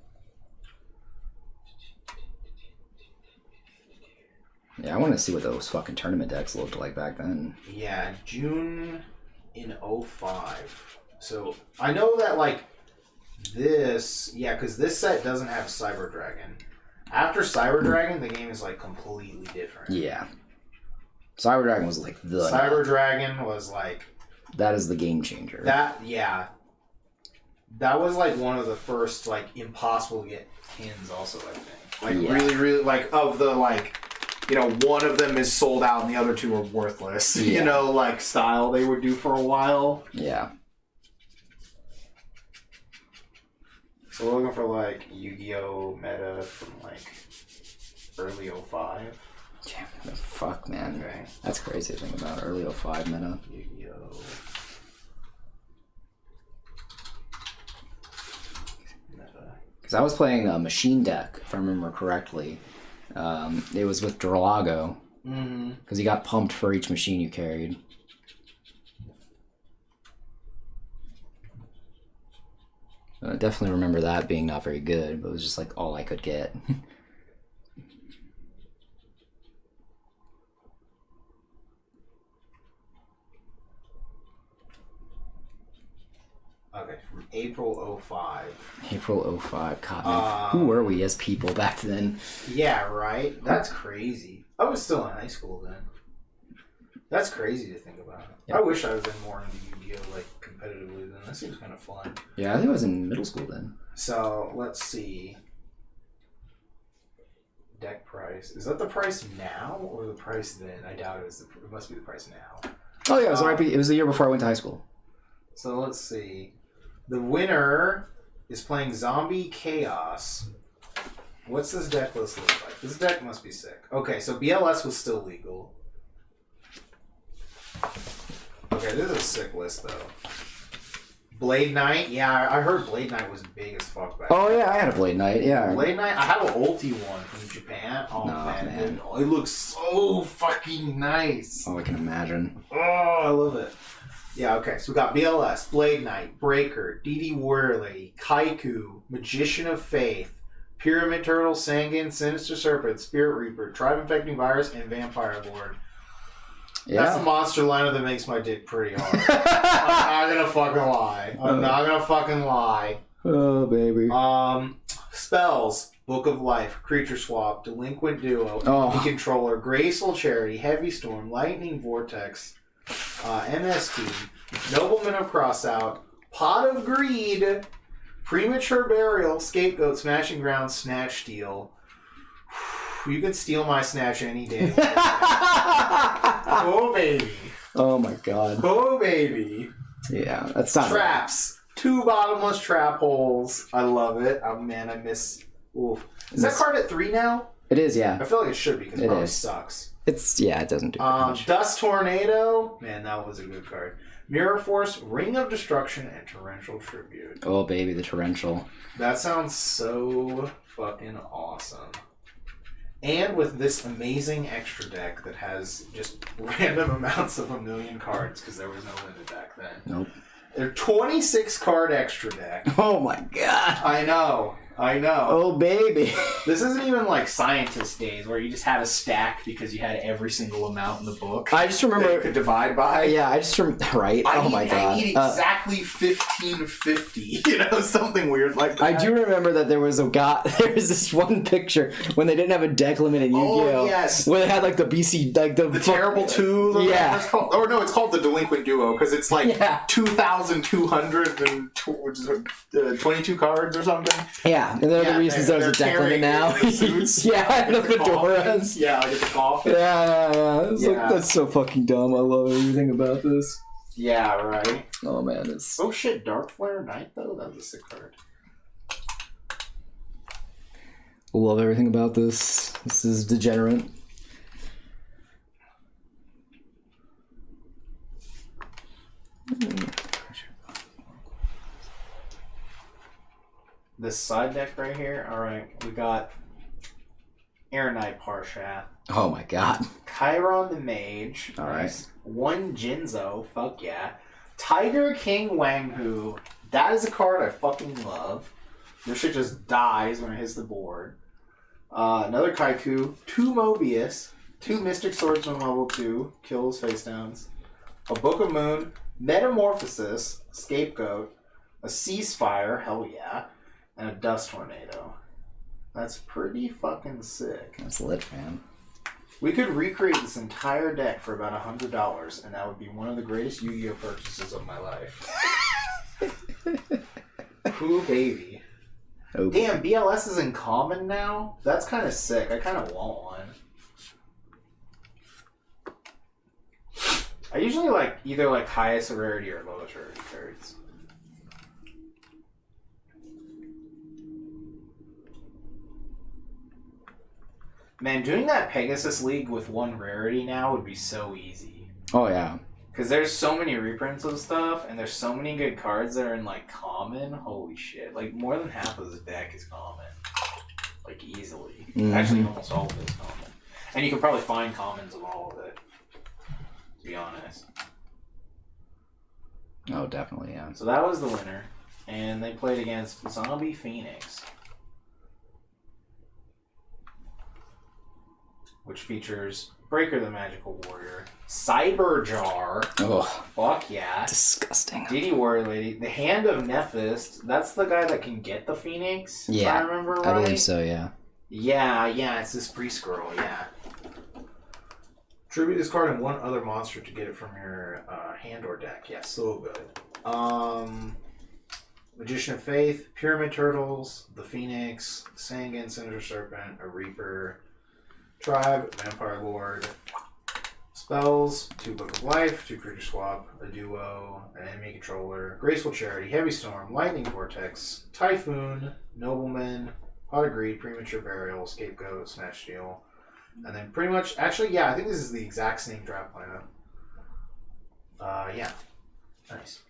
Yeah, I want to see what those fucking tournament decks looked like back then. Yeah, June in 05. So I know that like this, yeah, because this set doesn't have Cyber Dragon. After Cyber Dragon, the game is like completely different. Yeah. Cyber Dragon was like the... Cyber Dragon was like... That is the game changer. That was like one of the first like impossible to get pins also, I think. Like really, like of the like, you know, one of them is sold out and the other two are worthless. Yeah. You know, like style they would do for a while. Yeah. So we're looking for like Yu-Gi-Oh! Meta from like early 05. Yeah, fuck, man. Okay. That's crazy to think about. Early 05 meta. Yu-Gi-Oh! Meta. Because I was playing a machine deck, if I remember correctly. It was with Drago. Mm-hmm. Because you got pumped for each machine you carried. I definitely remember that being not very good, but it was just like all I could get. Okay, from April 05. April 05. God, man. Who were we as people back then? Yeah, right? That's crazy. I was still in high school then. That's crazy to think about. Yeah. I wish I was in more into Yu-Gi-Oh! Like competitively then. That seems kind of fun. Yeah, I think I was in middle school then. So, let's see. Deck price. Is that the price now or the price then? I doubt it was. It must be the price now. Oh yeah, it was it was the year before I went to high school. So let's see. The winner is playing Zombie Chaos. What's this deck list look like? This deck must be sick. Okay, so BLS was still legal. Okay, this is a sick list though. Blade Knight, yeah, I heard Blade Knight was big as fuck back then. Oh yeah, I had a Blade Knight, yeah. Blade Knight, I have an ulti one from Japan. Oh man. It looks so fucking nice. Oh, I can imagine. Oh, I love it. Yeah, okay, so we got BLS, Blade Knight, Breaker, DD Warrior Lady, Kaiku, Magician of Faith, Pyramid Turtle, Sangan, Sinister Serpent, Spirit Reaper, Tribe Infecting Virus, and Vampire Lord. Yeah. That's the monster lineup that makes my dick pretty hard. I'm not gonna fucking lie. Oh, baby. Spells, Book of Life, Creature Swap, Delinquent Duo, Controller, Graceful Charity, Heavy Storm, Lightning Vortex, MST, Nobleman of Crossout, Pot of Greed, Premature Burial, Scapegoat, Smashing Ground, Snatch Steal. You can steal my snatch any day. Oh, baby. Oh, my God. Oh, baby. Yeah, that's not... Traps. 2 bottomless trap holes. I love it. Oh, man, I miss... Oof. Is that card at 3 now? It is, yeah. I feel like it should be because it probably sucks. Yeah, it doesn't do much. Dust Tornado. Man, that was a good card. Mirror Force, Ring of Destruction, and Torrential Tribute. Oh, baby, the Torrential. That sounds so fucking awesome. And with this amazing extra deck that has just random amounts of 1,000,000 cards because there was no limit back then. Nope. They're 26 card extra deck. Oh my god. I know. I know. Oh, baby. This isn't even like scientist days where you just had a stack because you had every single amount in the book. I just remember... that you could divide by. Yeah, I just remember... Right? My God. I need exactly 1550. You know, something weird like that. I do remember that there was this one picture when they didn't have a deck limit in Yu-Gi-Oh! Oh, yes. Where they had like the BC... like the Terrible 2. Yeah. It's called, or no, it's called the Delinquent Duo because it's like 2,222 cards or something. Yeah, and they're the reasons there's a deck limit now. The suits, yeah, and the fedoras. Yeah, like the coffin. Yeah. It's like, that's so fucking dumb. I love everything about this. Yeah, right. Oh man, it's... Oh shit, Dark Flare Knight though? That was a sick card. Love everything about this. This is degenerate. This side deck right here, alright, we got Aeronite Parshath. Oh my God. Chiron the Mage. Alright. Nice. One Jinzo, fuck yeah. Tiger King Wanghu. That is a card I fucking love. This shit just dies when it hits the board. Another Kaiku. 2 Mobius. 2 Mystic Swordsman level 2. Kills face downs. A Book of Moon. Metamorphosis. Scapegoat. A Ceasefire. Hell yeah. And a Dust Tornado. That's pretty fucking sick. That's lit, man. We could recreate this entire deck for about $100, and that would be one of the greatest Yu-Gi-Oh! Purchases of my life. Ooh, baby. Oh. Damn, BLS is in common now? That's kind of sick. I kind of want one. I usually like either like highest rarity or lowest rarity cards. Man, doing that Pegasus League with 1 rarity now would be so easy. Oh yeah. Because there's so many reprints of stuff, and there's so many good cards that are in, like, common. Holy shit. Like, more than half of this deck is common. Like, easily. Mm-hmm. Actually, almost all of it is common. And you can probably find commons of all of it. To be honest. Oh, definitely, yeah. So that was the winner. And they played against Zombie Phoenix. Which features Breaker the Magical Warrior, Cyber Jar, Oh, fuck yeah, disgusting. Didi Warrior Lady, the Hand of Nephist, that's the guy that can get the Phoenix, Yeah, if I remember right. I believe so, yeah. Yeah, it's this priest girl, yeah. Tribute this card and one other monster to get it from your hand or deck. Yeah, so good. Magician of Faith, Pyramid Turtles, the Phoenix, Sangan, Sinister Serpent, a Reaper, Tribe, Vampire Lord, spells, 2 Book of Life, 2 creature swap, a duo, an enemy controller, Graceful Charity, Heavy Storm, Lightning Vortex, Typhoon, Nobleman, Pot of Greed, Premature Burial, Scapegoat, Snatch Steal, and then pretty much, actually, yeah, I think this is the exact same draft lineup. Yeah. Nice.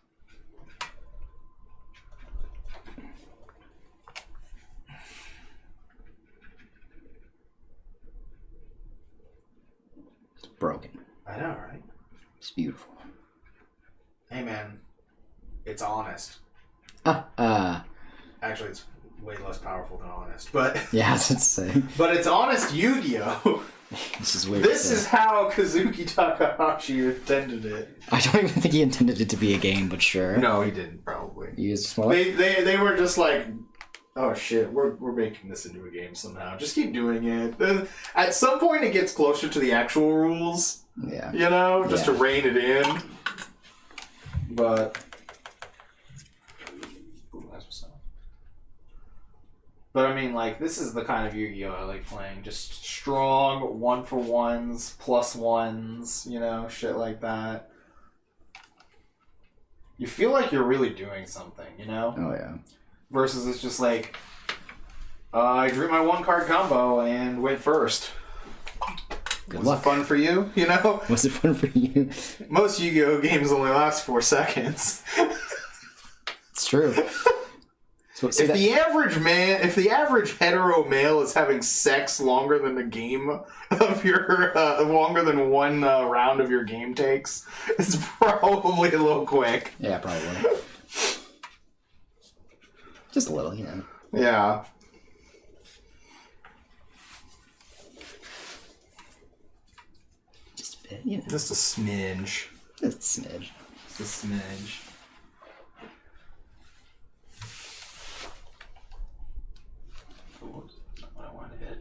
Broken. I know, right? It's beautiful. Hey, man. It's honest. Actually, it's way less powerful than honest, but... Yeah, that's what to say. But it's honest Yu-Gi-Oh! This is weird. This is how Kazuki Takahashi intended it. I don't even think he intended it to be a game, but sure. No, he didn't, probably. He used small. They were just like, oh shit, we're making this into a game somehow. Just keep doing it. Then at some point it gets closer to the actual rules. Yeah. You know, just to rein it in. But that's what's up. But I mean, like, this is the kind of Yu-Gi-Oh! I like playing. Just strong 1-for-1s, +1s, you know, shit like that. You feel like you're really doing something, you know? Oh yeah. Versus it's just like, I drew my 1-card combo and went first. Good Was luck. it fun for you? You know? Was it fun for you? Most Yu-Gi-Oh! Games only last 4 seconds. It's true. So, If the average hetero male is having sex longer than the game of your, longer than one round of your game takes, it's probably a little quick. Yeah, probably. Just a little, you know. Yeah. you know, Just a smidge. it's a smidge. Just a smidge. Oops, not what I wanted to hit.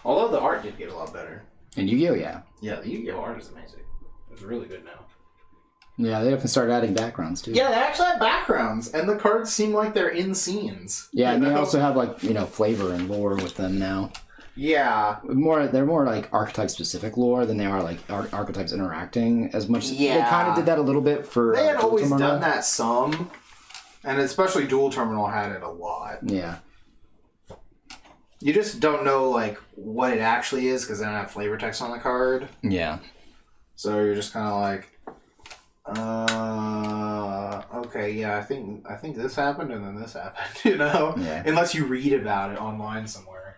Although the art did get a lot better. And Yu-Gi-Oh, yeah. Yeah, the Yu-Gi-Oh art is amazing. It's really good now. Yeah, they definitely started adding backgrounds too. Yeah, they actually have backgrounds, and the cards seem like they're in scenes. Yeah, and they also have like, you know, flavor and lore with them now. Yeah. They're more like archetype specific lore than they are like archetypes interacting as much. Yeah. They kind of did that a little bit for. They had always Dual Terminal. done that some, and especially Dual Terminal had it a lot. Yeah. You just don't know like what it actually is because they don't have flavor text on the card. Yeah. So you're just kind of like, okay, yeah, I think this happened and then this happened, you know? Yeah. Unless you read about it online somewhere.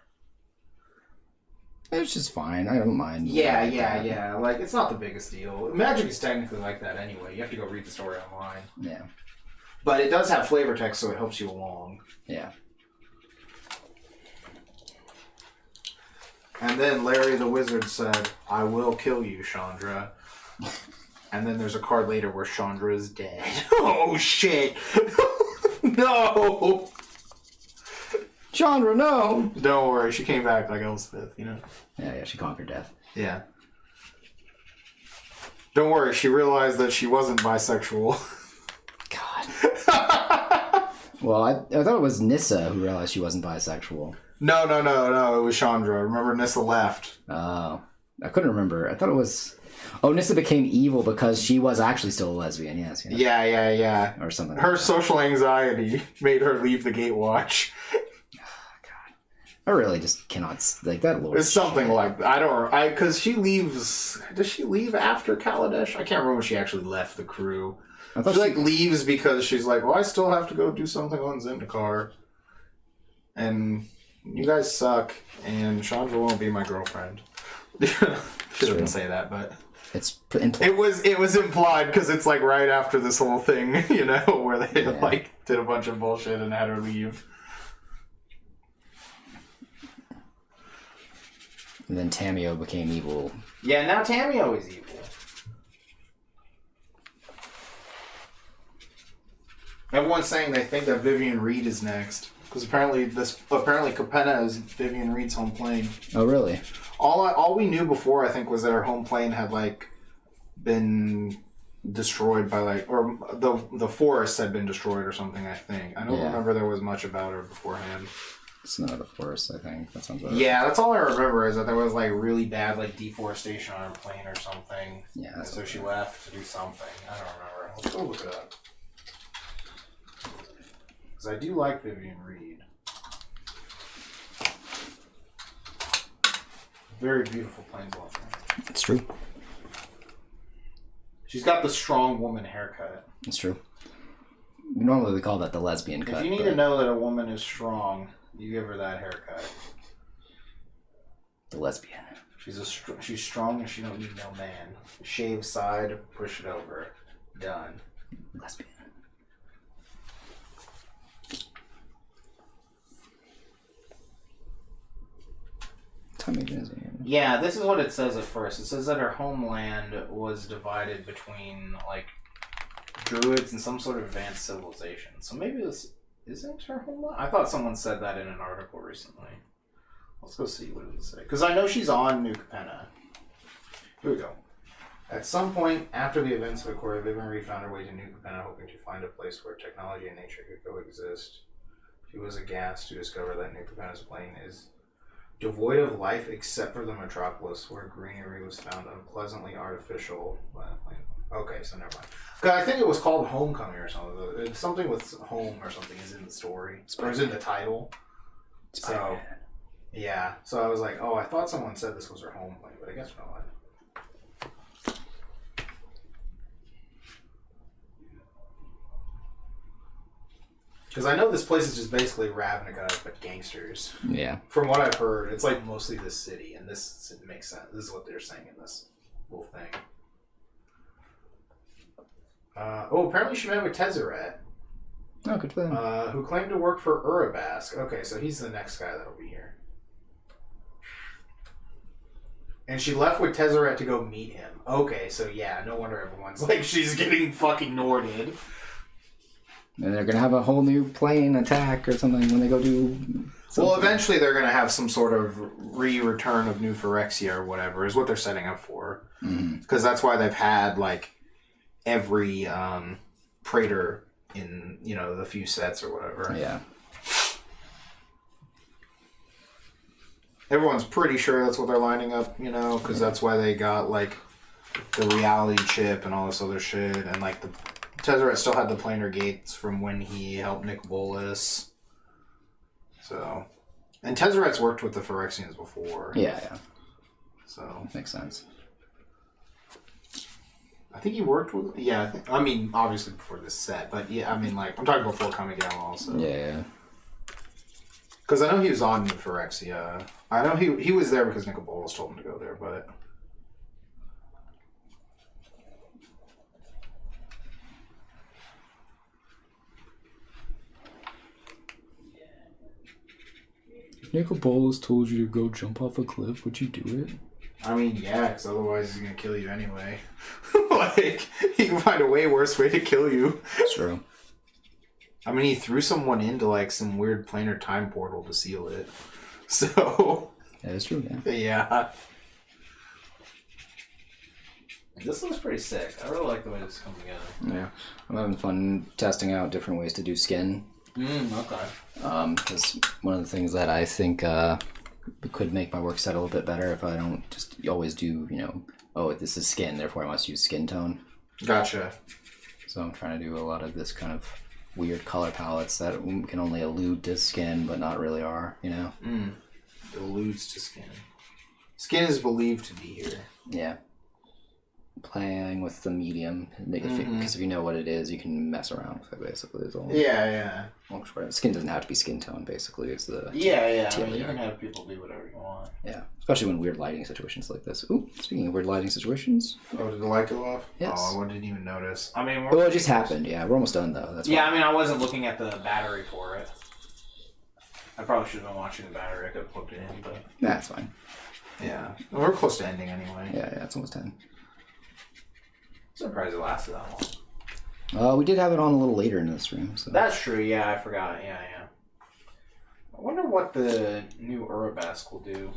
It's just fine. I don't mind. Yeah. Like, it's not the biggest deal. Magic is technically like that anyway. You have to go read the story online. Yeah. But it does have flavor text, so it helps you along. Yeah. And then Larry the Wizard said, "I will kill you, Chandra." And then there's a card later where Chandra is dead. Oh, shit. No. Chandra, no! Don't worry, she came back like Elspeth, you know? Yeah, she conquered death. Yeah. Don't worry, she realized that she wasn't bisexual. God. Well, I thought it was Nissa who realized she wasn't bisexual. No, it was Chandra. Remember, Nissa left. Oh. I couldn't remember. I thought it was... Oh, Nissa became evil because she was actually still a lesbian, yes. You know? Yeah. Or something Her like that. social anxiety made her leave the Gatewatch. I really just cannot... Like, that lore... It's something like that. Because she leaves... Does she leave after Kaladesh? I can't remember when she actually left the crew. I thought She, like, leaves because she's like, well, I still have to go do something on Zendikar. And you guys suck, and Chandra won't be my girlfriend. She didn't say that, but... It's It was implied because it's like right after this whole thing, you know, where they like did a bunch of bullshit and had her leave. And then Tamio became evil. Yeah, now Tamio is evil. Everyone's saying they think that Vivian Reed is next because apparently Capenna is Vivian Reed's home plane. Oh, really? All we knew before, I think, was that her home plane had like been destroyed by like, or the forest had been destroyed or something. I think I don't remember there was much about her beforehand. It's not the forest, I think. That sounds right. Yeah, that's all I remember is that there was like really bad like deforestation on her plane or something. Yeah. And so she left to do something. I don't remember. Let's go look it up. Because I do like Vivian Reed. Very beautiful planeswalker. It's true. She's got the strong woman haircut. It's true. Normally we call that the lesbian cut. If you need to know that a woman is strong, you give her that haircut. The lesbian. She's strong and she don't need no man. Shave side, push it over. Done. Lesbian. Yeah, this is what it says at first. It says that her homeland was divided between, like, druids and some sort of advanced civilization. So maybe this isn't her homeland? I thought someone said that in an article recently. Let's go see what does it say. Because I know she's on New Capenna. Here we go. At some point after the events of Aquarius, Vivian Reed found her way to New Capenna, hoping to find a place where technology and nature could coexist. She was aghast to discover that New Capenna's plane is devoid of life except for the metropolis, where greenery was found unpleasantly artificial. Okay, so never mind. I think it was called Homecoming or something. It's something with home or something is in the story. Or is in the title. So, yeah. So I was like, oh, I thought someone said this was her home plane, but I guess not. Because I know this place is just basically Ravnica, but gangsters. Yeah. From what I've heard, it's like mostly this city, and this makes sense. This is what they're saying in this little thing. Apparently she met with Tezzeret. Oh, good for them. Who claimed to work for Urabask. Okay, so he's the next guy that'll be here. And she left with Tezzeret to go meet him. Okay, so yeah, no wonder everyone's like, she's getting fucking Norded. And they're gonna have a whole new plane attack or something when they go do something. Well, eventually they're going to have some sort of return of New Phyrexia or whatever, is what they're setting up for. Because that's why they've had, like, every Praetor in, you know, the few sets or whatever. Yeah. Everyone's pretty sure that's what they're lining up, you know, because that's why they got, like, the reality chip and all this other shit. And, like, the Tezzeret still had the planar gates from when he helped Nick Bolas. So, and Tezzeret's worked with the Phyrexians before. Yeah. So Makes sense. I think he worked with. Yeah, I mean, obviously before this set, but yeah, I mean, like, I'm talking before coming down also. Yeah. Because I know he was on New Phyrexia. I know he was there because Nicobolas told him to go there, but. Nicobolas told you to go jump off a cliff. Would you do it? I mean, yeah, because otherwise he's going to kill you anyway. Like, he can find a way worse way to kill you. True. I mean, he threw someone into, like, some weird planar time portal to seal it. So... Yeah, that's true, yeah. Yeah. This looks pretty sick. I really like the way this is coming together. Yeah. I'm having fun testing out different ways to do skin. Okay. Because one of the things that I think could make my work set a little bit better if I don't just always do, you know, oh, this is skin, therefore I must use skin tone. Gotcha. So I'm trying to do a lot of this kind of weird color palettes that can only allude to skin but not really are, you know? Alludes to skin. Skin is believed to be here. Yeah. Playing with the medium, because if you know what it is, you can mess around with it, basically. Is all. Yeah. Skin doesn't have to be skin tone, basically. It's the Yeah. I mean, you can have people do whatever you want. Yeah, especially when weird lighting situations like this. Ooh, speaking of weird lighting situations. Oh, did the light go off? Yes. Oh, I didn't even notice. I mean, well, it just happened. Yeah, we're almost done though. That's yeah. why. I mean, I wasn't looking at the battery for it. I probably should have been watching the battery. I could have plugged it in, but That's fine. Yeah, we're close to ending anyway. Yeah, it's almost 10. Surprised it lasted that long. We did have it on a little later in the stream. So. That's true. Yeah, I forgot. Yeah. I wonder what the new Urabask will do.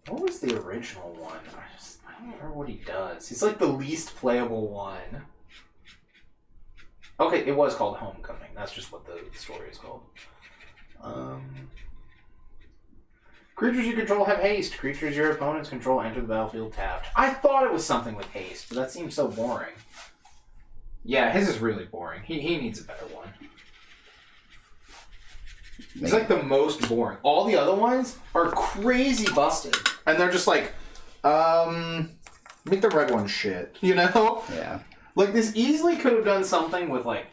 What was the original one? I don't remember what he does. He's like the least playable one. Okay, it was called Homecoming. That's just what the story is called. Creatures you control have haste. Creatures your opponents control enter the battlefield tapped. I thought it was something with haste, but that seems so boring. Yeah, his is really boring. He needs a better one. It's like the most boring. All the other ones are crazy busted. And they're just like, make the red one shit, you know? Yeah. Like, this easily could have done something with, like,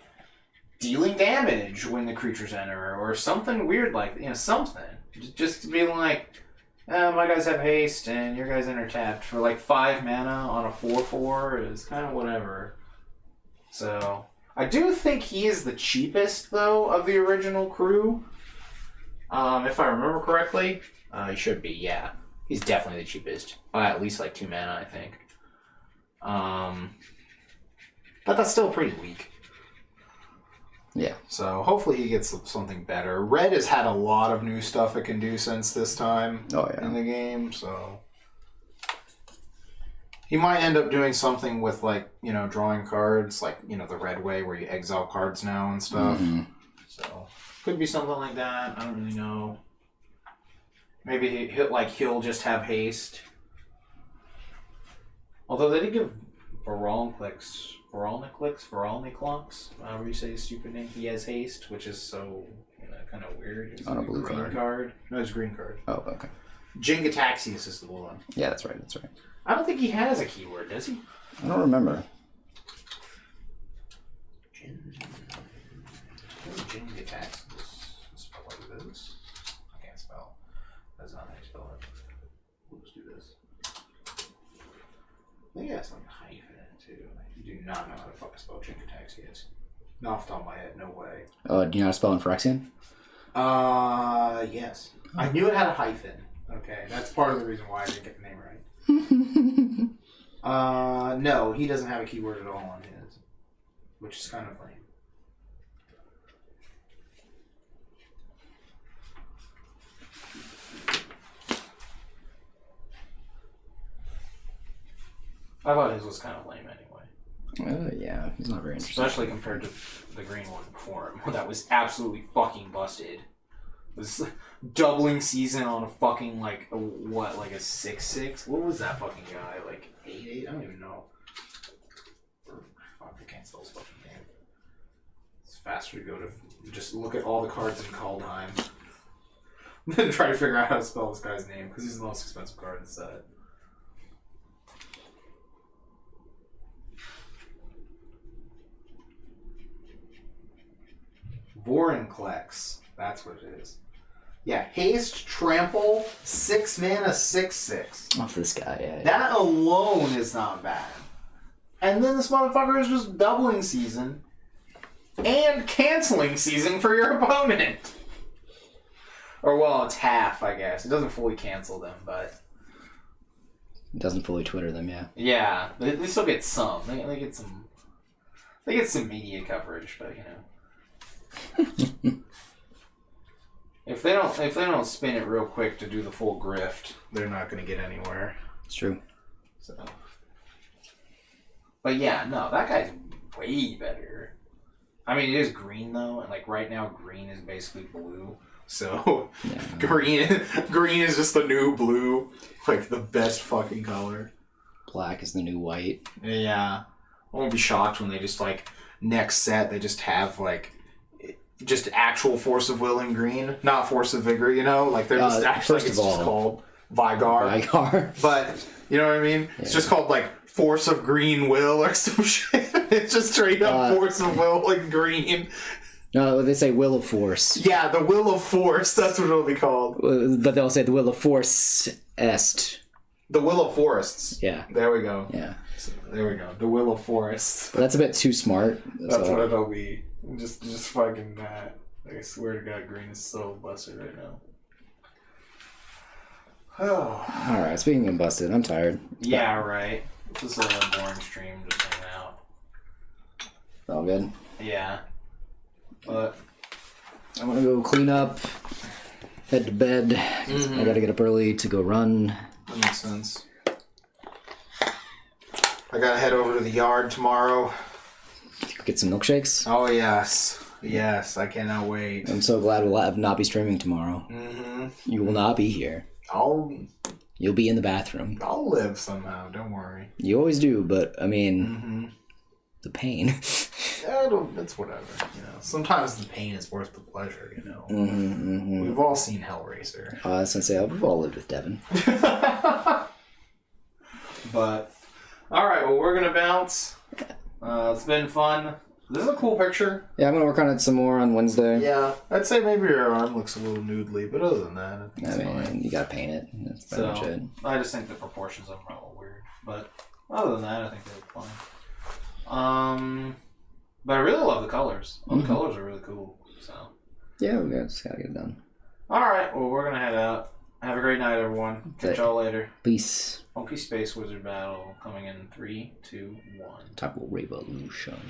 dealing damage when the creatures enter, or something weird like, you know, something. Just to be like, my guys have haste, and your guys enter tapped for, like, 5 mana on a 4/4 is kind of whatever. So, I do think he is the cheapest, though, of the original crew. If I remember correctly. He should be, yeah. He's definitely the cheapest. At least, like, 2 mana, I think. But that's still pretty weak. Yeah. So hopefully he gets something better. Red has had a lot of new stuff it can do since this time in the game, so he might end up doing something with, like, you know, drawing cards, like, you know, the red way where you exile cards now and stuff. So could be something like that. I don't really know. Maybe he'll just have haste. Although they did give Voralniclix, however you say his stupid name, he has haste, which is so, you know, kind of weird. It's on a blue green card. No, it's a green card. Oh, okay. Jingataxius is the blue one. Yeah, that's right. I don't think he has a keyword, does he? I don't remember. Jingataxius. Spell like this. I can't spell. That's not how you spell it. We'll just do this. I think that's like a hyphen in it too. You do not know how to fucking spell Jingataxius. Not off the top of my head, no way. Oh, do you know how to spell Phyrexian? Yes. I knew it had a hyphen. Okay, that's part of the reason why I didn't get the name right. No, he doesn't have a keyword at all on his, which is kind of lame. I thought his was kind of lame anyway. Yeah, he's not very interesting. Especially compared to the green one before him. That was absolutely fucking busted. It was doubling season on a fucking, like, a 6/6? What was that fucking guy? Like, 8/8? I don't even know. Fuck, I can't spell his fucking name. It's faster to go to just look at all the cards in Kaldheim. Then try to figure out how to spell this guy's name, because he's the most expensive card in the set. Vorinclex. That's what it is. Yeah, haste, trample, 6 mana, 6/6. Oh, for this guy, yeah. That alone is not bad. And then this motherfucker is just doubling season and canceling season for your opponent. Or, well, it's half, I guess. It doesn't fully cancel them, but... It doesn't fully Twitter them, yeah. Yeah, they still get some. They get some... They get some media coverage, but, you know... If they don't spin it real quick to do the full grift, they're not going to get anywhere. It's true. So, but yeah, no, that guy's way better. I mean, it is green though, and like right now, green is basically blue. So Yeah. green is just the new blue, like the best fucking color. Black is the new white. Yeah, I won't be shocked when they just like next set they just have like. Just actual force of will in green, not force of vigor, you know? Like, they're just actually, first it's of all, just called Vygar. Vygar. But, you know what I mean? Yeah. It's just called, like, force of green will or some shit. It's just straight up force of will in green. No, they say will of force. Yeah, the will of force, that's what it'll be called. But they'll say the will of force est. The will of forests. Yeah. There we go. Yeah. There we go. The will of forests. But that's a bit too smart. That's what it'll be. Just fucking that. I swear to God, green is so busted right now. Oh. Alright, speaking of busted, I'm tired. Yeah, right. This is a boring stream, just hanging out. All good. Yeah. But I'm gonna go clean up, head to bed. I gotta get up early to go run. that makes sense. I gotta head over to the yard tomorrow. Get some milkshakes. Oh, yes. Yes, I cannot wait. I'm so glad we'll not be streaming tomorrow. Mm-hmm. You will not be here. You'll be in the bathroom. I'll live somehow, don't worry. You always do, but I mean, the pain. It's whatever, you know. Sometimes the pain is worth the pleasure, you know. We've all seen Hellraiser. I was gonna say, we've all lived with Devin. But, alright, well, we're gonna bounce. It's been fun. This is a cool picture. Yeah, I'm gonna work on it some more on Wednesday. Yeah, I'd say maybe your arm looks a little noodly, but other than that, I think it's I mean, fine. you gotta paint it. That's pretty much it. I just think the proportions of them are a little weird, but other than that, I think they look fine. But I really love the colors. All the colors are really cool. So Yeah, we just gotta get it done. all right, well, we're gonna head out. Have a great night, everyone. Catch y'all later. Peace. Funky Space Wizard Battle coming in 3, 2, 1. Taco Revolution.